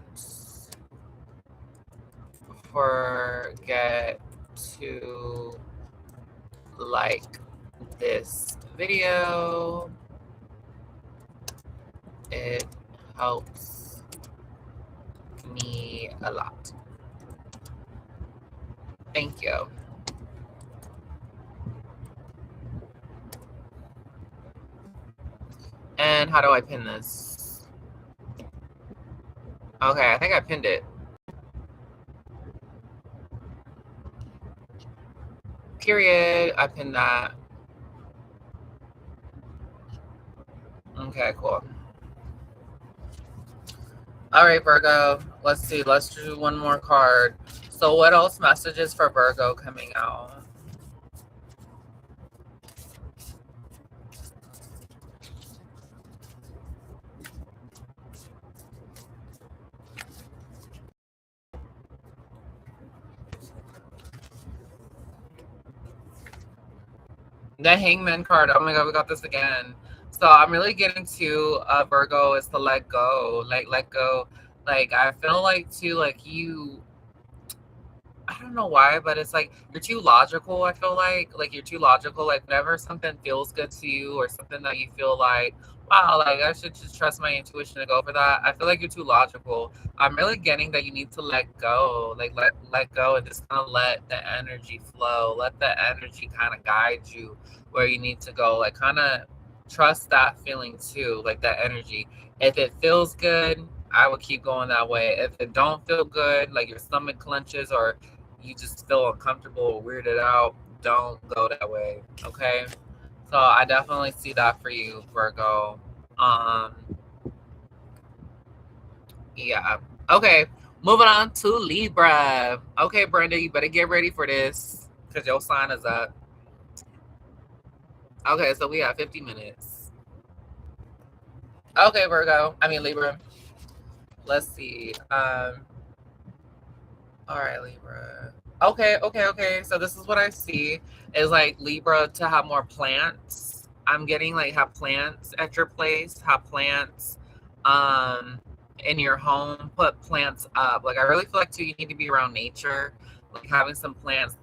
forget to like this video. It helps me a lot. Thank you. And how do I pin this? Okay, I think I pinned it. Period. I pinned that. Okay, cool. All right, Virgo. Let's see. Let's do one more card. So what else messages for Virgo coming out? The Hangman card. Oh my god, we got this again. So I'm really getting to Virgo is to let go. Like let go. Like I feel like too, like you, I don't know why, but it's like you're too logical. I feel like you're too logical. Like whenever something feels good to you, or something that you feel like, wow, like I should just trust my intuition to go for that. I feel like you're too logical. I'm really getting that you need to let go, like let go, and just kind of let the energy flow. Let the energy kind of guide you where you need to go. Like kind of trust that feeling too, like that energy. If it feels good, I would keep going that way. If it don't feel good, like your stomach clenches, or you just feel uncomfortable or weirded out, don't go that way. Okay. So I definitely see that for you, Virgo. Um, yeah. Okay. Moving on to Libra. Okay, Brenda, you better get ready for this because your sign is up. Okay, so we have 50 minutes. Okay, Virgo. I mean Libra. Let's see. All right, Libra. Okay. So this is what I see is like Libra to have more plants. I'm getting like have plants at your place, have plants in your home, put plants up. Like I really feel like too you need to be around nature, like having some plants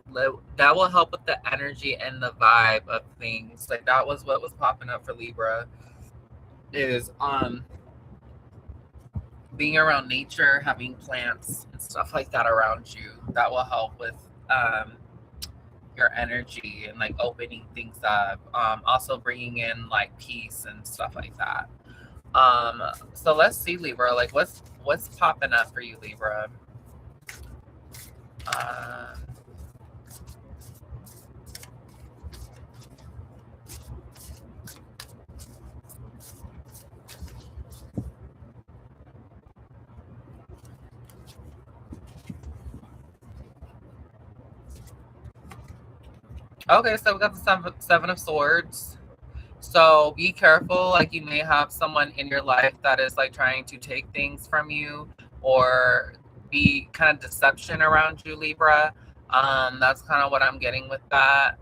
that will help with the energy and the vibe of things. Like that was what was popping up for Libra is being around nature, having plants and stuff like that around you, that will help with your energy and like opening things up. Also bringing in like peace and stuff like that. So let's see, Libra. Like what's popping up for you, Libra? Um, okay, so we got the seven of Swords. So be careful. Like, you may have someone in your life that is like trying to take things from you or be kind of deception around you, Libra. That's kind of what I'm getting with that.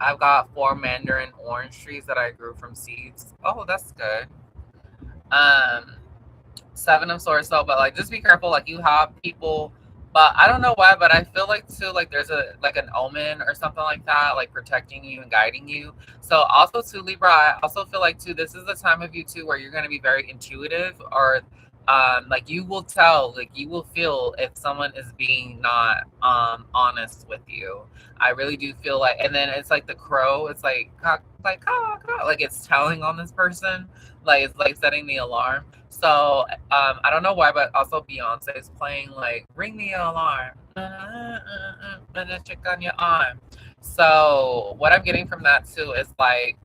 I've got 4 mandarin orange trees that I grew from seeds. Oh, that's good. 7 of swords though, but like just be careful. Like, you have people, but I don't know why, but I feel like too, like there's a like an omen or something like that, like protecting you and guiding you. So also too, Libra, I also feel like too, this is the time of you too where you're going to be very intuitive, or like you will tell, like you will feel if someone is being not honest with you. I really do feel like, and then it's like the crow, it's like like like it's telling on this person, like it's like setting the alarm. So I don't know why, but also Beyonce is playing like "Ring the Alarm," and then check on your arm. So what I'm getting from that too is like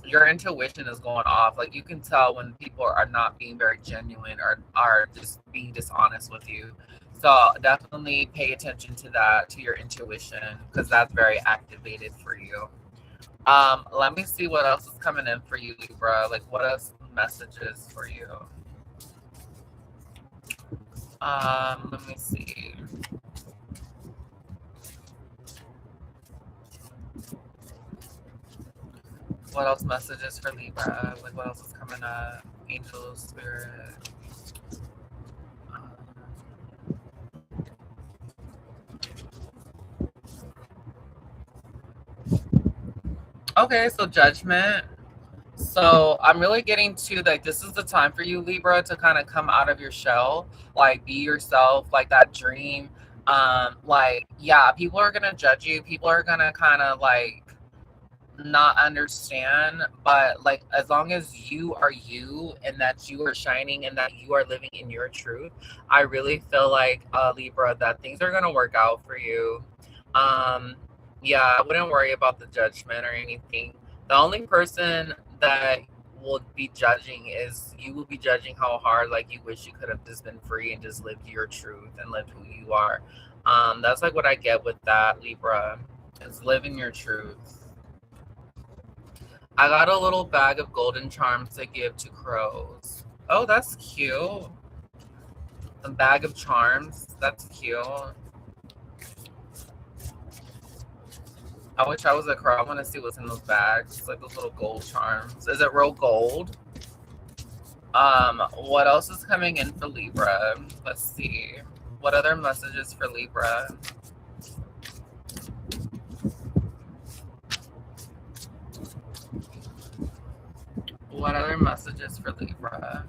your intuition is going off. Like, you can tell when people are not being very genuine or are just being dishonest with you. So definitely pay attention to that, to your intuition, because that's very activated for you. Let me see what else is coming in for you, Libra. Like, what else messages for you? Let me see. What else messages for Libra? Like, what else is coming up? Angels, spirit. Okay, so judgment. So I'm really getting to like, this is the time for you, Libra, to kind of come out of your shell, like be yourself, like that dream. Like, yeah, people are gonna judge you. People are gonna kind of like not understand, but like as long as you are you and that you are shining and that you are living in your truth, I really feel like Libra, that things are gonna work out for you. um yeah, I wouldn't worry about the judgment or anything. The only person that will be judging is you, will be judging how hard like you wish you could have just been free and just lived your truth and lived who you are. That's like what I get with that, Libra, is living your truth. I got a little bag of golden charms to give to crows. Oh, that's cute. A bag of charms. That's cute. I wish I was a crow. I want to see what's in those bags. Like those little gold charms. Is it real gold? What else is coming in for Libra? Let's see. What other messages for Libra? What other messages for Libra?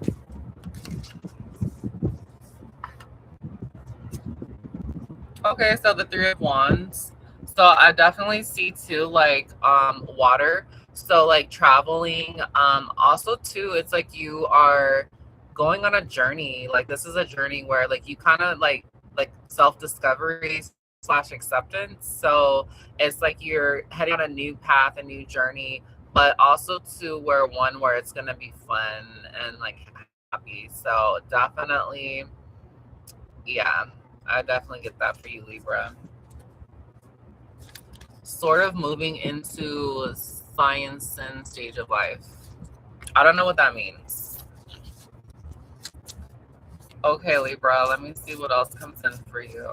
Okay, so the 3 of Wands. So I definitely see too, like water. So like traveling. Also too, it's like you are going on a journey. Like, this is a journey where like you kind of like self-discovery slash acceptance. So it's like you're heading on a new path, a new journey, but also to where it's gonna be fun and like happy. So definitely, yeah, I definitely get that for you, Libra. Sort of moving into science and stage of life. I don't know what that means. Okay, Libra, let me see what else comes in for you.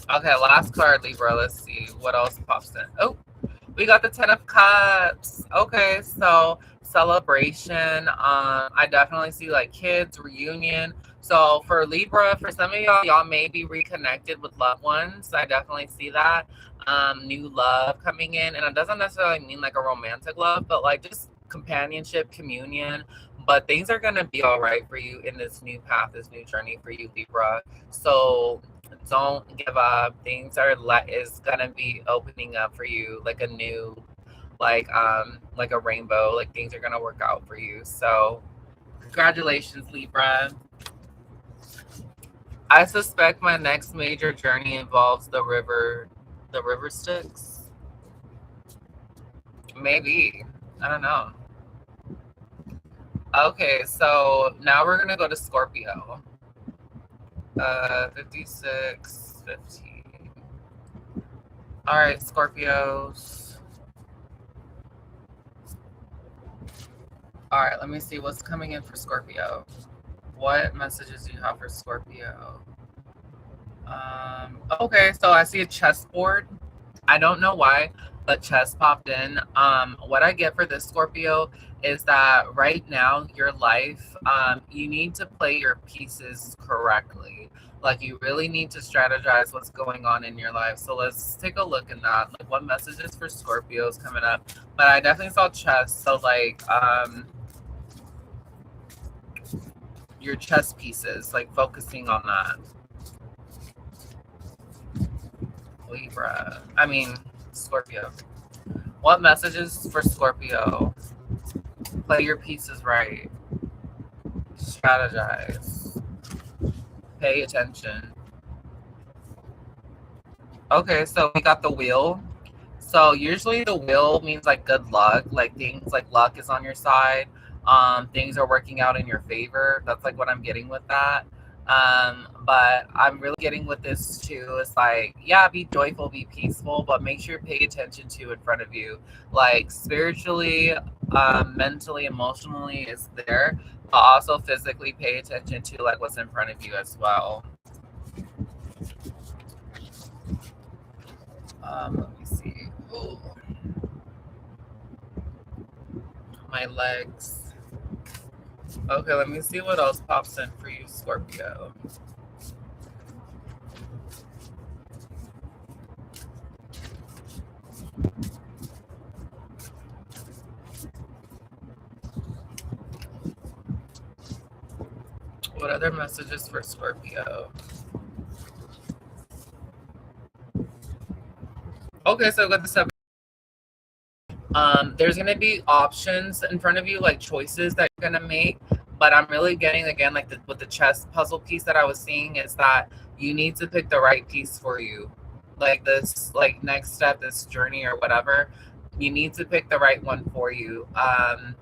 Okay, last card, Libra. Let's see what else pops in. Oh, we got the 10 of Cups. Okay, so celebration. I definitely see like kids, reunion. So for Libra, for some of y'all may be reconnected with loved ones. I definitely see that. New love coming in, and it doesn't necessarily mean like a romantic love, but like just companionship, communion. But things are gonna be all right for you in this new path, this new journey for you, Libra. So don't give up. Things are is gonna be opening up for you, like a new, like a rainbow. Like, things are gonna work out for you. So congratulations, Libra. I suspect my next major journey involves the river Styx. Maybe. I don't know. Okay, so now we're gonna go to Scorpio. 56, 15. All right, Scorpios. All right, let me see what's coming in for Scorpio. What messages do you have for Scorpio? Okay, so I see a chessboard. I don't know why, but chess popped in. What I get for this Scorpio is that right now, your life, you need to play your pieces correctly. Like, you really need to strategize what's going on in your life. So let's take a look at that. Like, what messages for Scorpios coming up? But I definitely saw chess. So, like, your chess pieces, like focusing on that. Libra. I mean, Scorpio. What messages for Scorpio? Play your pieces right. Strategize. Pay attention. Okay, so we got the wheel. So usually the wheel means like good luck, like things like luck is on your side. Things are working out in your favor. That's like what I'm getting with that. But I'm really getting with this too. It's like, yeah, be joyful, be peaceful, but make sure you pay attention to in front of you. Like spiritually, mentally, emotionally is there, but also physically pay attention to like what's in front of you as well. Let me see. Ooh. My legs. Okay, let me see what else pops in for you, Scorpio. What other messages for Scorpio? Okay, so with the 7. There's gonna be options in front of you, like choices that you're gonna make. But I'm really getting again, like with the chess puzzle piece that I was seeing, is that you need to pick the right piece for you. Like this, like next step, this journey or whatever, you need to pick the right one for you. I'm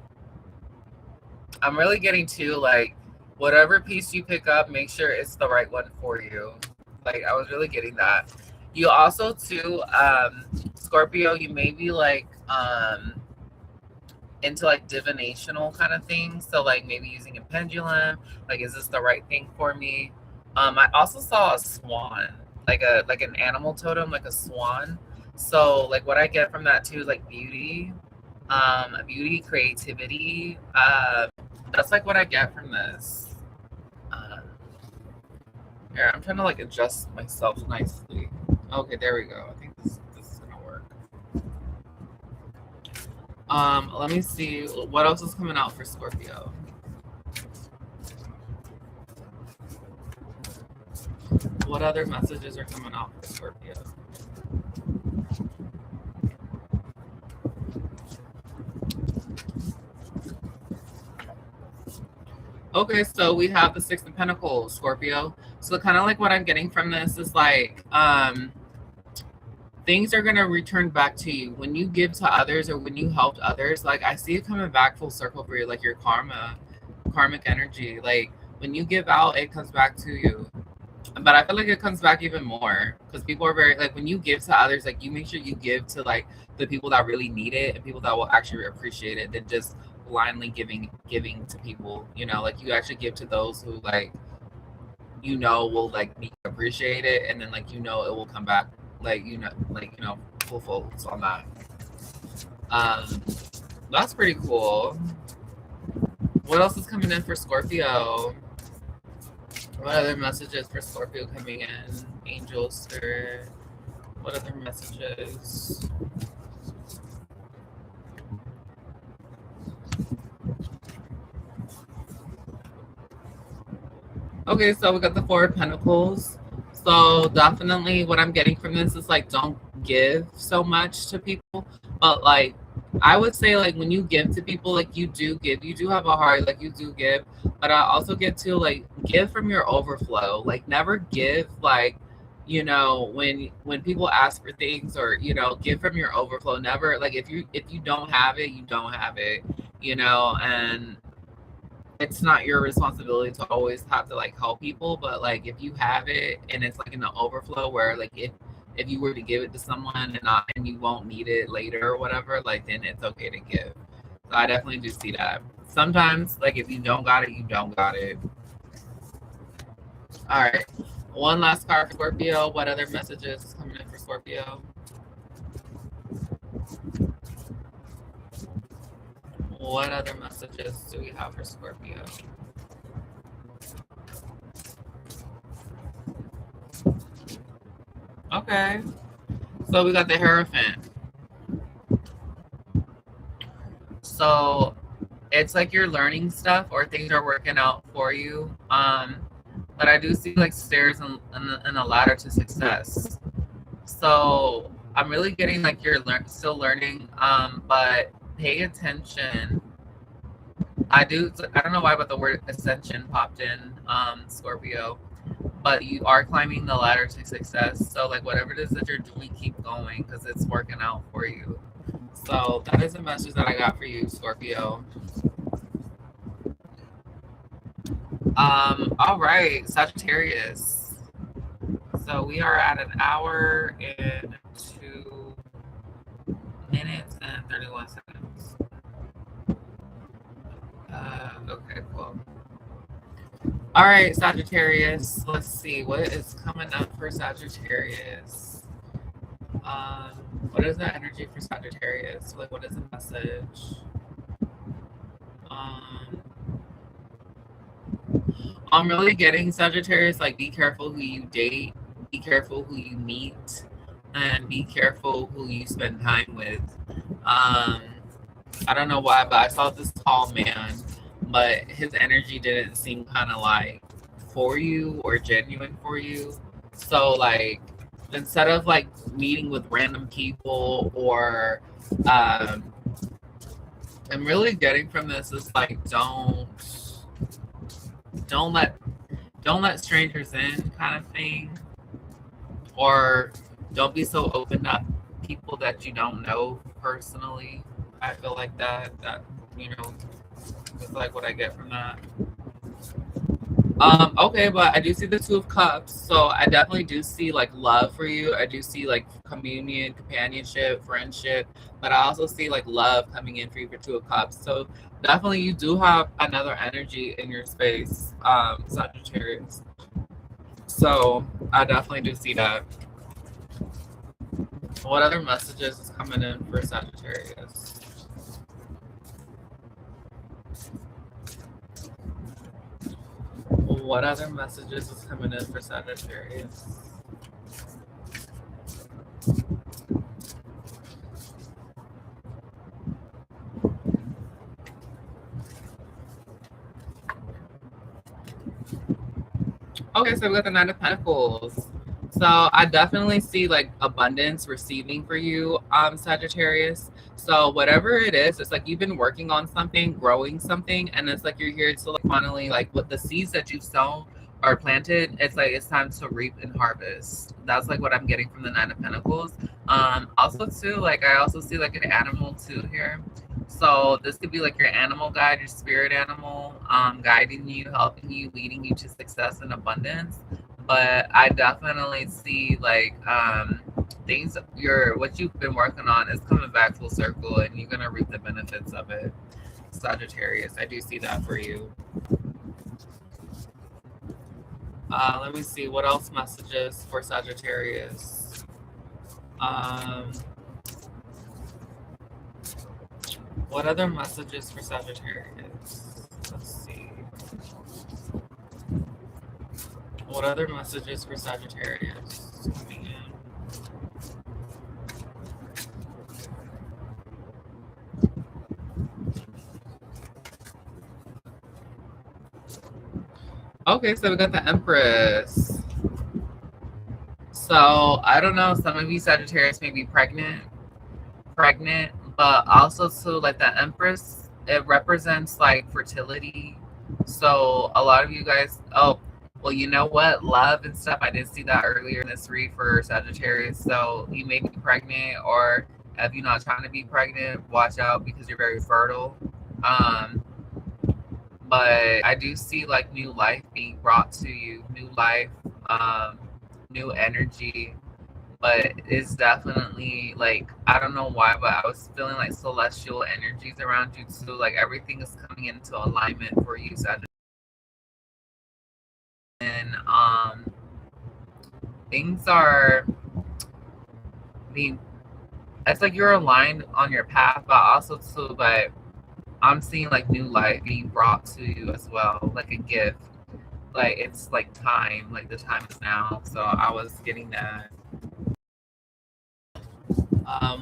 really getting to like whatever piece you pick up, make sure it's the right one for you. Like I was really getting that. You also too, Scorpio, you may be like into like divinational kind of things. So like maybe using a pendulum, like is this the right thing for me? I also saw a swan, like an animal totem, like a swan. So like what I get from that too is like beauty, creativity. That's like what I get from this. Here, I'm trying to like adjust myself nicely. Okay, there we go. I think this is gonna work. Let me see what else is coming out for Scorpio. What other messages are coming out for Scorpio? Okay, so we have the 6 of Pentacles, Scorpio. So kind of like what I'm getting from this is like, things are going to return back to you when you give to others or when you helped others. Like I see it coming back full circle for you, like your karmic energy. Like when you give out, it comes back to you. But I feel like it comes back even more because people are very like when you give to others, like you make sure you give to like the people that really need it and people that will actually appreciate it than just blindly giving to people. You know, like you actually give to those who like will like appreciate it, and then like it will come back like full folds on that. That's pretty cool. What else is coming in for Scorpio? What other messages for Scorpio coming in? Angel, Spirit. What other messages? Okay, so we got the 4 of Pentacles. So definitely what I'm getting from this is like don't give so much to people. But like I would say like when you give to people, like you do give, you do have a heart, like you do give. But I also get to like give from your overflow. Like never give like when people ask for things or give from your overflow. Never like if you don't have it, you don't have it. And it's not your responsibility to always have to like help people, but like if you have it and it's like in the overflow where like if you were to give it to someone and you won't need it later or whatever, like then it's okay to give. So I definitely do see that. Sometimes, like, if you don't got it, you don't got it. All right. One last card for Scorpio. What other messages is coming in for Scorpio? What other messages do we have for Scorpio? Okay. So we got the Hierophant. So it's like you're learning stuff or things are working out for you. But I do see like stairs and a ladder to success. So I'm really getting like you're still learning, but pay attention. I don't know why, but the word ascension popped in, Scorpio. But you are climbing the ladder to success. So like whatever it is that you're doing, keep going because it's working out for you. So that is the message that I got for you, Scorpio. All right, Sagittarius. So we are at an hour and 2 minutes and 31 seconds. Okay, cool. All right, Sagittarius. Let's see what is coming up for Sagittarius. What is the energy for Sagittarius? Like, what is the message? I'm really getting Sagittarius, like, be careful who you date, be careful who you meet, and be careful who you spend time with. I don't know why, but I saw this tall man, but his energy didn't seem kind of like for you or genuine for you. So, like, instead of like meeting with random people or, I'm really getting from this is like, don't let strangers in kind of thing, or don't be so open up people that you don't know personally. I feel like that is like what I get from that. Okay, but I do see the Two of Cups, so I definitely do see like love for you. I do see like communion, companionship, friendship, but I also see like love coming in for you for Two of Cups. So definitely you do have another energy in your space, Sagittarius. So I definitely do see that. What other messages is coming in for Sagittarius? What other messages is coming in for Sagittarius? Okay, so we got the Nine of Pentacles. So I definitely see like abundance receiving for you, Sagittarius. So whatever it is, it's like you've been working on something, growing something, and it's like you're here to like finally like with the seeds that you've sown or planted, it's like it's time to reap and harvest. That's like what I'm getting from the Nine of Pentacles. Also too, like I also see like an animal too here. So this could be like your animal guide, your spirit animal, guiding you, helping you, leading you to success and abundance. But I definitely see like things what you've been working on is coming back full circle and you're gonna reap the benefits of it, Sagittarius. I do see that for you. Let me see what else messages for Sagittarius. What other messages for Sagittarius? Let's see. What other messages for Sagittarius coming in? Okay, so we got the Empress. So I don't know, some of you Sagittarius may be pregnant, but also too like the Empress, it represents like fertility. So a lot of you guys, oh, well, you know what? Love and stuff. I did see that earlier in this read for Sagittarius. So you may be pregnant, or if you're not trying to be pregnant, watch out because you're very fertile. But I do see like new life being brought to you, new life, new energy. but it's definitely like, I don't know why, but I was feeling like celestial energies around you too. Like everything is coming into alignment for you, Sagittarius. And things are being, it's like you're aligned on your path, but also too, but I'm seeing like new light being brought to you as well, like a gift. Like it's like time, like the time is now. So I was getting that.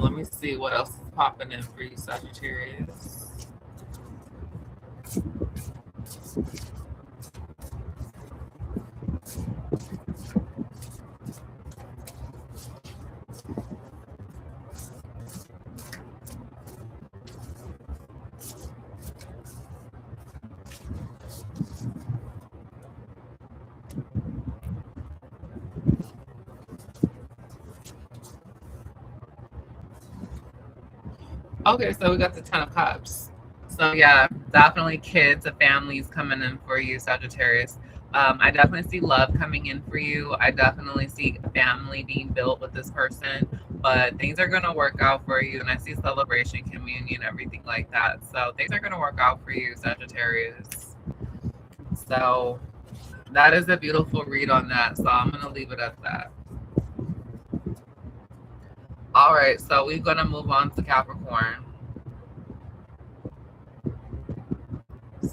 Let me see what else is popping in for you, Sagittarius. Okay, so we got the Ten of Cups. So yeah, definitely kids and families coming in for you, Sagittarius. I definitely see love coming in for you. I definitely see a family being built with this person, but things are going to work out for you. And I see celebration, communion, everything like that. So things are going to work out for you, Sagittarius. So that is a beautiful read on that. So I'm going to leave it at that. All right, so we're going to move on to Capricorn.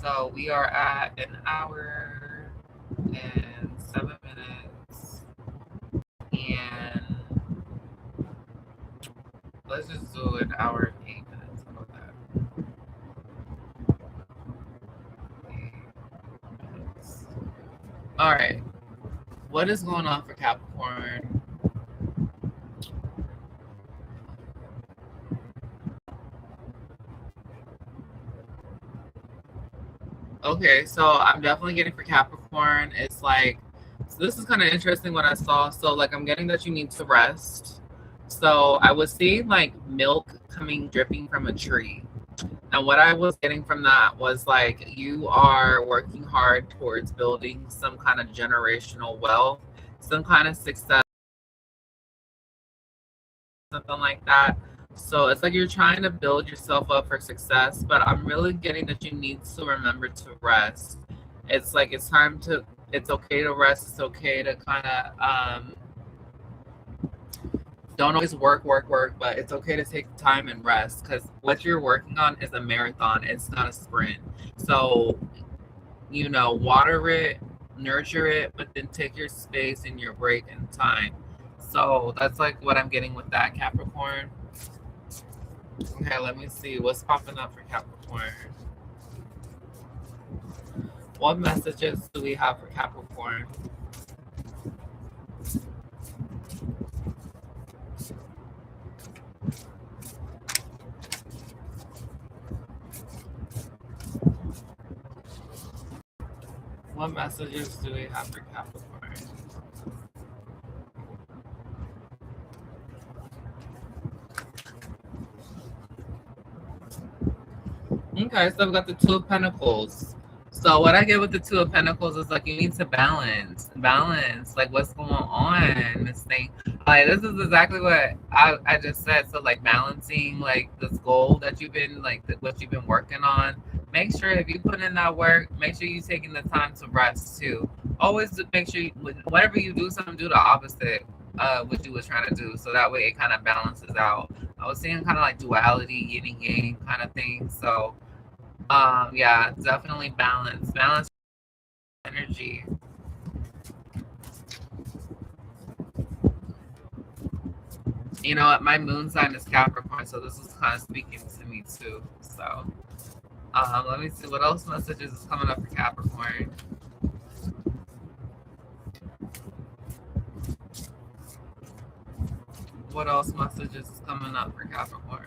So we are at 1 hour and 7 minutes. And let's just do 1 hour and 8 minutes. How about that? 8 minutes. All right. What is going on for Capricorn? Okay, so I'm definitely getting for Capricorn. It's like, so this is kind of interesting what I saw. So like I'm getting that you need to rest. So I was seeing like milk coming dripping from a tree. And what I was getting from that was like you are working hard towards building some kind of generational wealth, some kind of success, something like that. So it's like you're trying to build yourself up for success, but I'm really getting that you need to remember to rest. It's like it's time to, it's okay to rest. It's okay to kind of don't always work, but it's okay to take time and rest because what you're working on is a marathon. It's not a sprint. So, you know, water it, nurture it, but then take your space and your break and time. So that's like what I'm getting with that, Capricorn. Okay, let me see what's popping up for Capricorn. What messages do we have for Capricorn? What messages do we have for Capricorn? Okay, so we've got the Two of Pentacles. So what I get with the Two of Pentacles is like you need to balance, like what's going on, this thing. Like this is exactly what I just said. So like balancing like this goal that you've been like what you've been working on. Make sure if you put in that work, make sure you're taking the time to rest too. Always make sure whatever you do, something do the opposite what you was trying to do. So that way it kind of balances out. I was seeing kind of like duality, yin and yang kind of thing. So yeah, definitely balance energy. You know what, my moon sign is Capricorn, so this is kind of speaking to me too. So let me see what else messages is coming up for Capricorn. What else messages is coming up for Capricorn?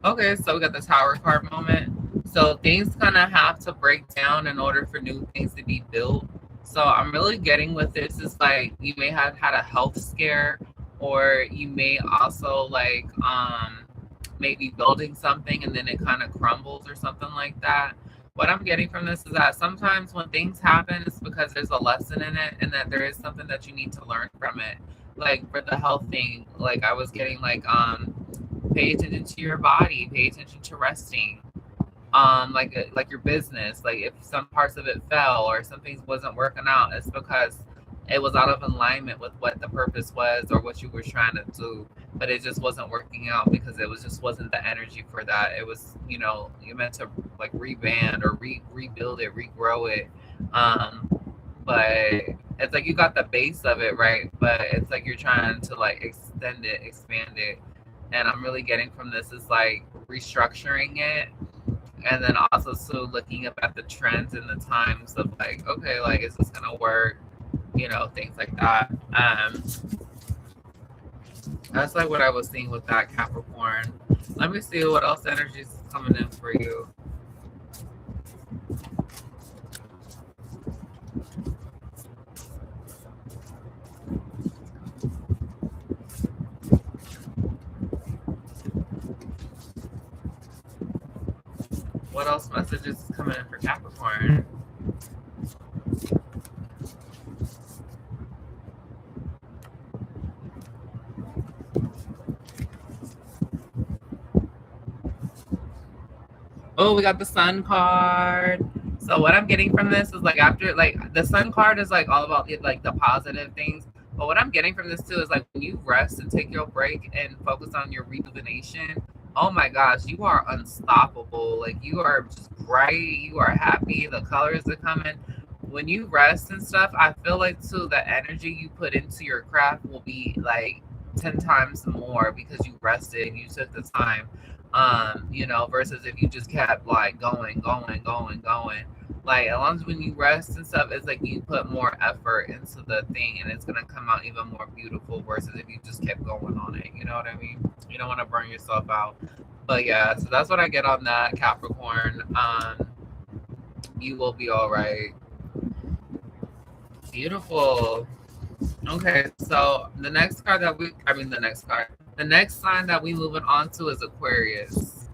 Okay, so we got the Tower card moment. So things kind of have to break down in order for new things to be built. So I'm really getting with this is like you may have had a health scare, or you may also like maybe building something and then it kind of crumbles or something like that. What I'm getting from this is that sometimes when things happen, it's because there's a lesson in it and that there is something that you need to learn from it. Like for the health thing, like I was getting like pay attention to your body, pay attention to resting. Like your business, like if some parts of it fell or some things wasn't working out, it's because it was out of alignment with what the purpose was or what you were trying to do, but it just wasn't working out because it was just wasn't the energy for that. It was, you know, you meant to like reband or rebuild it, regrow it. But it's like you got the base of it right, but it's like you're trying to like extend it, expand it. And I'm really getting from this is like restructuring it, and then also so looking up at the trends and the times of like, okay, like is this gonna work, you know, things like that. That's like what I was seeing with that Capricorn. Let me see what else energy is coming in for you. What else messages is coming in for Capricorn? Oh, we got the Sun card. So what I'm getting from this is like after like the Sun card is like all about like the positive things. But what I'm getting from this too is like when you rest and take your break and focus on your rejuvenation, oh my gosh, you are unstoppable. Like you are just bright, you are happy, the colors are coming. When you rest and stuff, I feel like too the energy you put into your craft will be like 10 times more because you rested and you took the time. You know, versus if you just kept like going. Like as long as when you rest and stuff, it's like you put more effort into the thing and it's gonna come out even more beautiful versus if you just kept going on it. You know what I mean? You don't want to burn yourself out. But yeah, so that's what I get on that, Capricorn. You will be all right. Beautiful. Okay, so the next card that the next sign that we moving on to is Aquarius.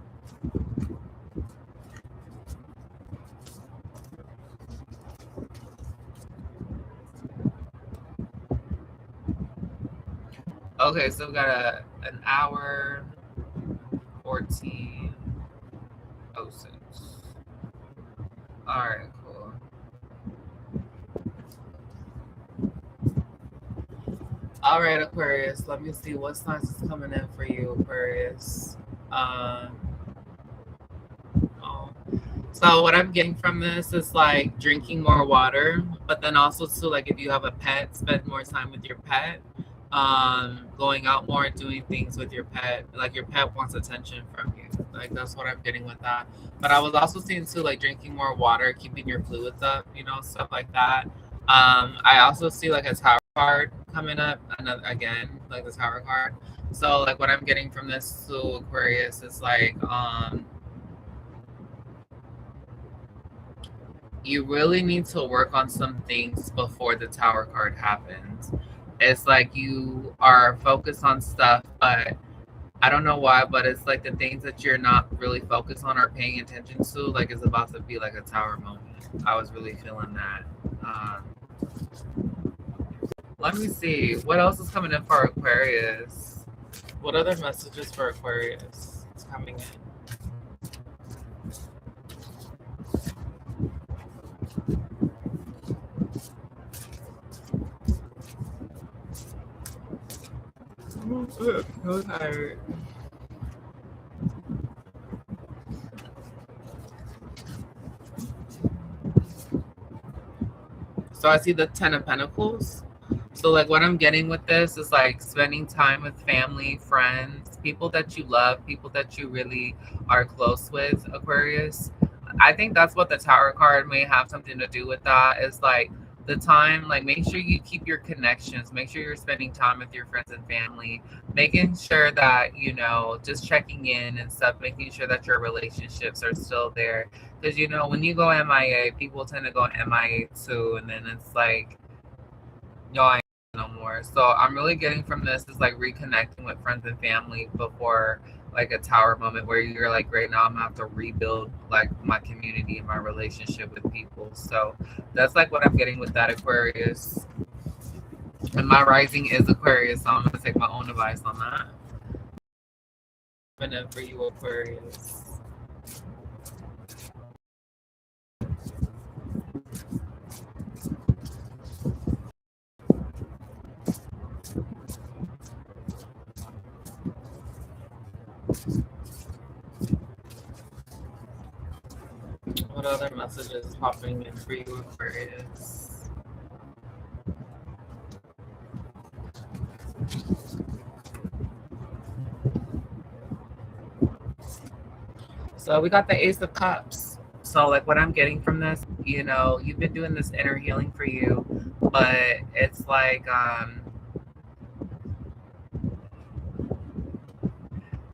Okay, so we got an hour 14:06. All right, cool. All right, Aquarius. Let me see what signs is coming in for you, Aquarius. So what I'm getting from this is like drinking more water, but then also too like if you have a pet, spend more time with your pet. Going out more and doing things with your pet. Like your pet wants attention from you. Like that's what I'm getting with that. But I was also seeing too like drinking more water, keeping your fluids up, you know, stuff like that. I also see like a tower card coming up again, like the tower card. So like what I'm getting from this to Aquarius is like you really need to work on some things before the tower card happens. It's like you are focused on stuff, but I don't know why, but it's like the things that you're not really focused on or paying attention to, like it's about to be like a tower moment. I was really feeling that. Let me see. What else is coming in for Aquarius? What other messages for Aquarius is coming in? So tired. So I see the 10 of Pentacles. So like what I'm getting with this is like spending time with family, friends, people that you love, people that you really are close with, Aquarius. I think that's what the Tower card may have something to do with that. Is like the time, like make sure you keep your connections, make sure you're spending time with your friends and family, making sure that, you know, just checking in and stuff, making sure that your relationships are still there. Because, you know, when you go MIA, people tend to go MIA too. And then it's like, yo, I ain't no more. So I'm really getting from this is like reconnecting with friends and family before like a tower moment where you're like, great, now I'm gonna have to rebuild like my community and my relationship with people. So that's like what I'm getting with that, Aquarius. And my rising is Aquarius, so I'm gonna take my own advice on that. And then for you, Aquarius. What other messages popping in for you, Aquarius? So we got the Ace of Cups. So like what I'm getting from this, you know, you've been doing this inner healing for you, but it's like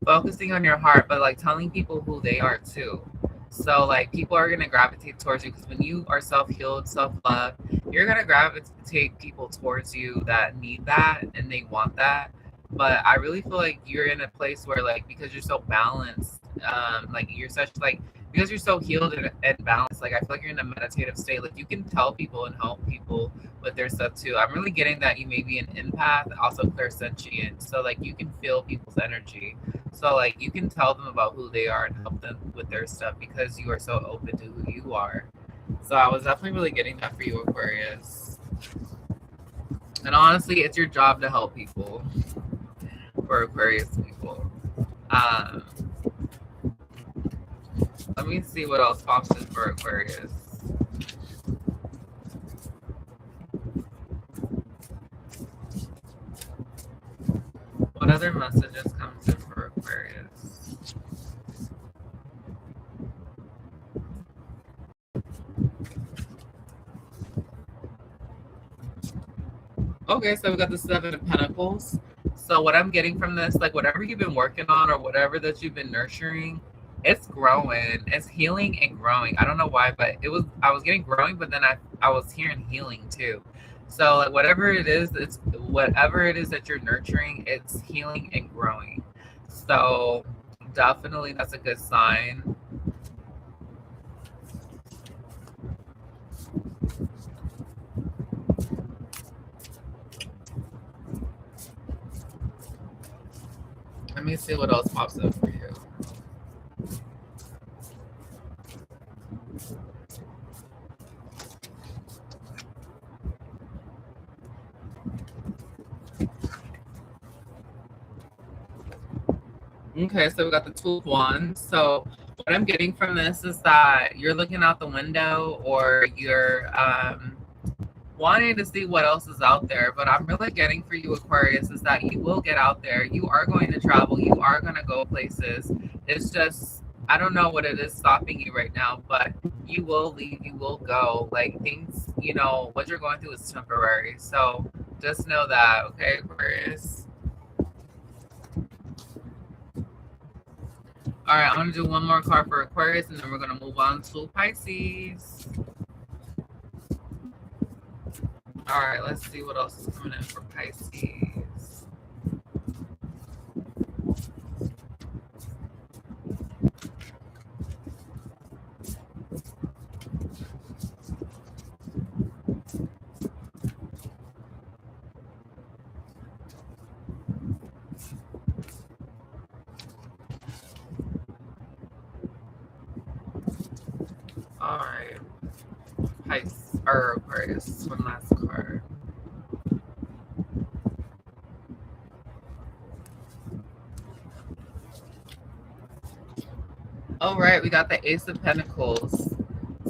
focusing on your heart, but like telling people who they are too. So like people are gonna gravitate towards you because when you are self-healed, self-love, you're gonna gravitate people towards you that need that and they want that. But I really feel like you're in a place where like because you're so balanced, like you're such like because you're so healed and balanced, like I feel like you're in a meditative state. Like you can tell people and help people with their stuff too. I'm really getting that you may be an empath, also clairsentient. So like you can feel people's energy. So like you can tell them about who they are and help them with their stuff because you are so open to who you are. So I was definitely really getting that for you, Aquarius. And honestly, it's your job to help people for Aquarius people. Um, let me see what else pops in for Aquarius. What other messages comes in for Aquarius? Okay, so we got the Seven of Pentacles. So what I'm getting from this, like whatever you've been working on or whatever that you've been nurturing, it's growing. It's healing and growing. I don't know why, but I was getting growing, but then I was hearing healing too. So like whatever it is, it's whatever it is that you're nurturing, it's healing and growing. So definitely that's a good sign. Let me see what else pops up for you. Okay, so we got the Two of Wands. So what I'm getting from this is that you're looking out the window or you're wanting to see what else is out there. But I'm really getting for you, Aquarius, is that you will get out there. You are going to travel. You are going to go places. It's just, I don't know what it is stopping you right now, but you will leave. You will go. Like things, you know, what you're going through is temporary. So just know that, okay, Aquarius? All right, I'm going to do one more card for Aquarius, and then we're going to move on to Pisces. All right, let's see what else is coming in for Pisces. All right, Pisces or Aquarius, one last card. All right, we got the Ace of Pentacles.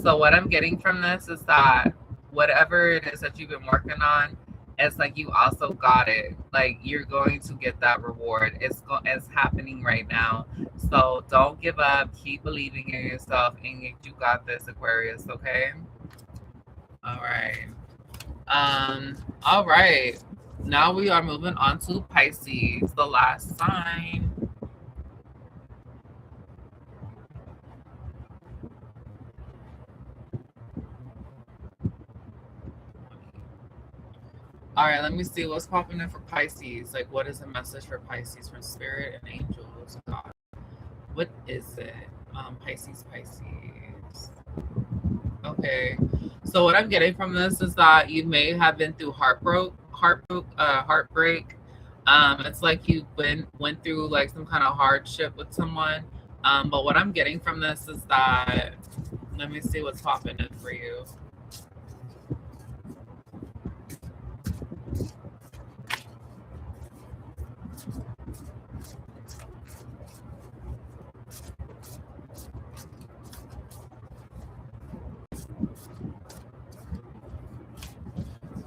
So what I'm getting from this is that whatever it is that you've been working on, it's like you also got it. Like you're going to get that reward. It's happening right now. So don't give up. Keep believing in yourself, and you got this, Aquarius. Okay. All right. All right. Now we are moving on to Pisces, the last sign. All right, let me see what's popping in for Pisces. Like, what is the message for Pisces from Spirit and Angels? God, what is it? Pisces. Okay, so what I'm getting from this is that you may have been through heartbreak. It's like you went through like some kind of hardship with someone. But what I'm getting from this is that, let me see what's popping in for you.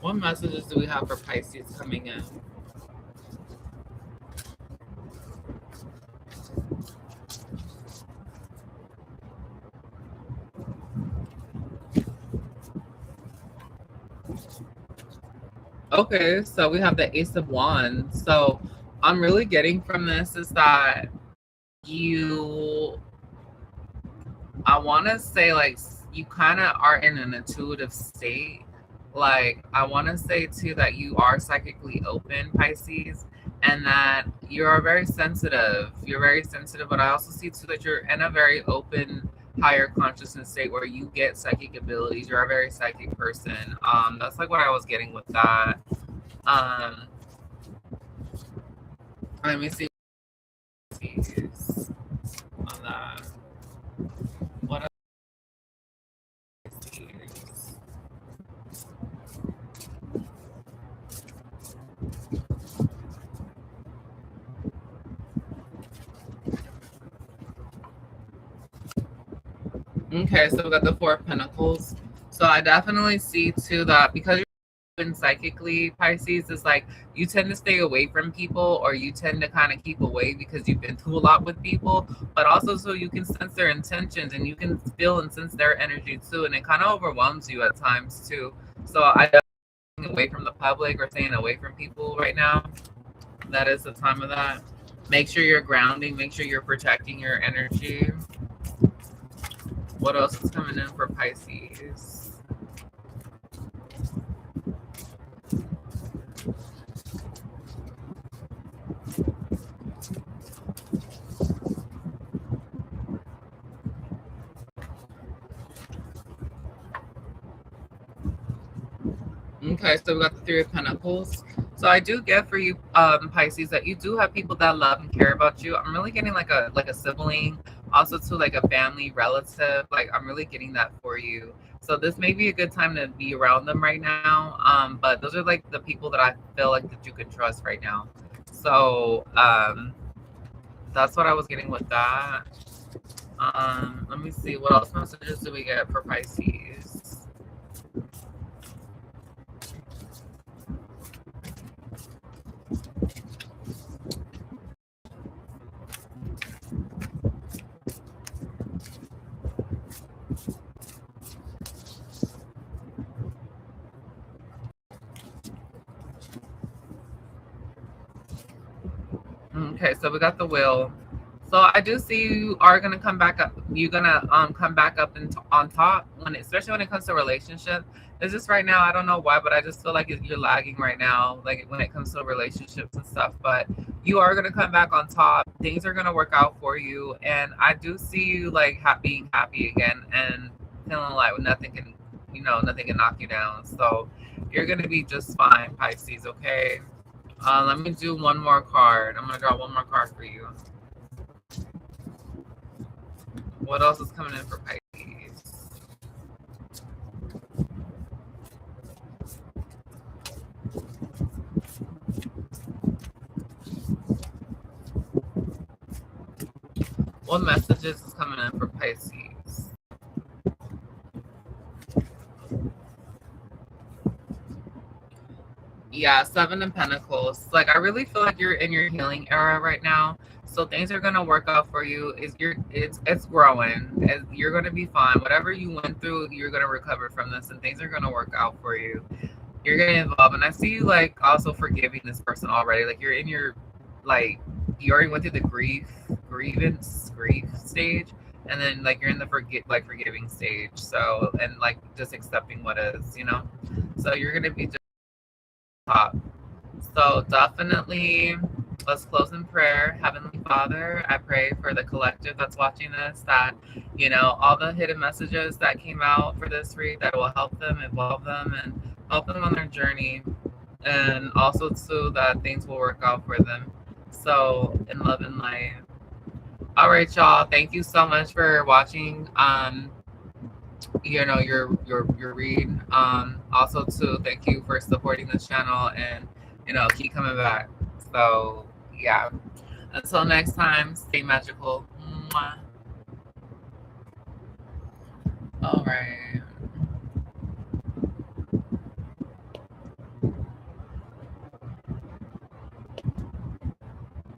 What messages do we have for Pisces coming in? Okay, so we have the Ace of Wands. So I'm really getting from this is that I want to say like you kind of are in an intuitive state. Like I want to say too that you are psychically open, Pisces, and that you're very sensitive. You're very sensitive, but I also see too that you're in a very open, higher consciousness state where you get psychic abilities. You're a very psychic person. That's like what I was getting with that. Let me see on that. What else? Okay, so we got the Four of Pentacles. So I definitely see too that because you're open psychically, Pisces, is like you tend to stay away from people, or you tend to kind of keep away because you've been through a lot with people, but also so you can sense their intentions and you can feel and sense their energy too, and it kind of overwhelms you at times too. So I definitely staying away from the public or staying away from people right now. That is the time of that. Make sure you're grounding, make sure you're protecting your energy. What else is coming in for Pisces? Okay, so we got the Three of Pentacles. So I do get for you, Pisces, that you do have people that love and care about you. I'm really getting like a sibling, also to like a family relative. Like I'm really getting that for you. So this may be a good time to be around them right now. But those are like the people that I feel like that you can trust right now. So that's what I was getting with that. Let me see, what else messages do we get for Pisces? Okay, so we got the Wheel. So I do see you are gonna come back up. You're gonna come back up and on top especially when it comes to relationship. It's just right now I don't know why, but I just feel like you're lagging right now, like when it comes to relationships and stuff. But you are gonna come back on top. Things are gonna work out for you, and I do see you like being happy again and feeling like nothing can, nothing can knock you down. So you're gonna be just fine, Pisces. Okay. Let me do one more card. I'm gonna draw one more card for you. What else is coming in for Pisces? What messages is coming in for Pisces? Yeah, Seven of Pentacles. Like I really feel like you're in your healing era right now. So things are gonna work out for you. It's growing. You're gonna be fine. Whatever you went through, you're gonna recover from this, and things are gonna work out for you. You're getting involved, and I see you like also forgiving this person already. Like you're in your like you already went through the grief stage, and then like you're in the forgiving stage. So and like just accepting what is, you know. So you're gonna be just top. So definitely, let's close in prayer. Heavenly Father, I pray for the collective that's watching this that, you know, all the hidden messages that came out for this read that will help them, evolve them, and help them on their journey. And also, too, that things will work out for them. So, in love and light. All right, y'all. Thank you so much for watching. You know, your read. Also too, thank you for supporting this channel and you know keep coming back. So yeah, until next time, stay magical. Mwah. All right.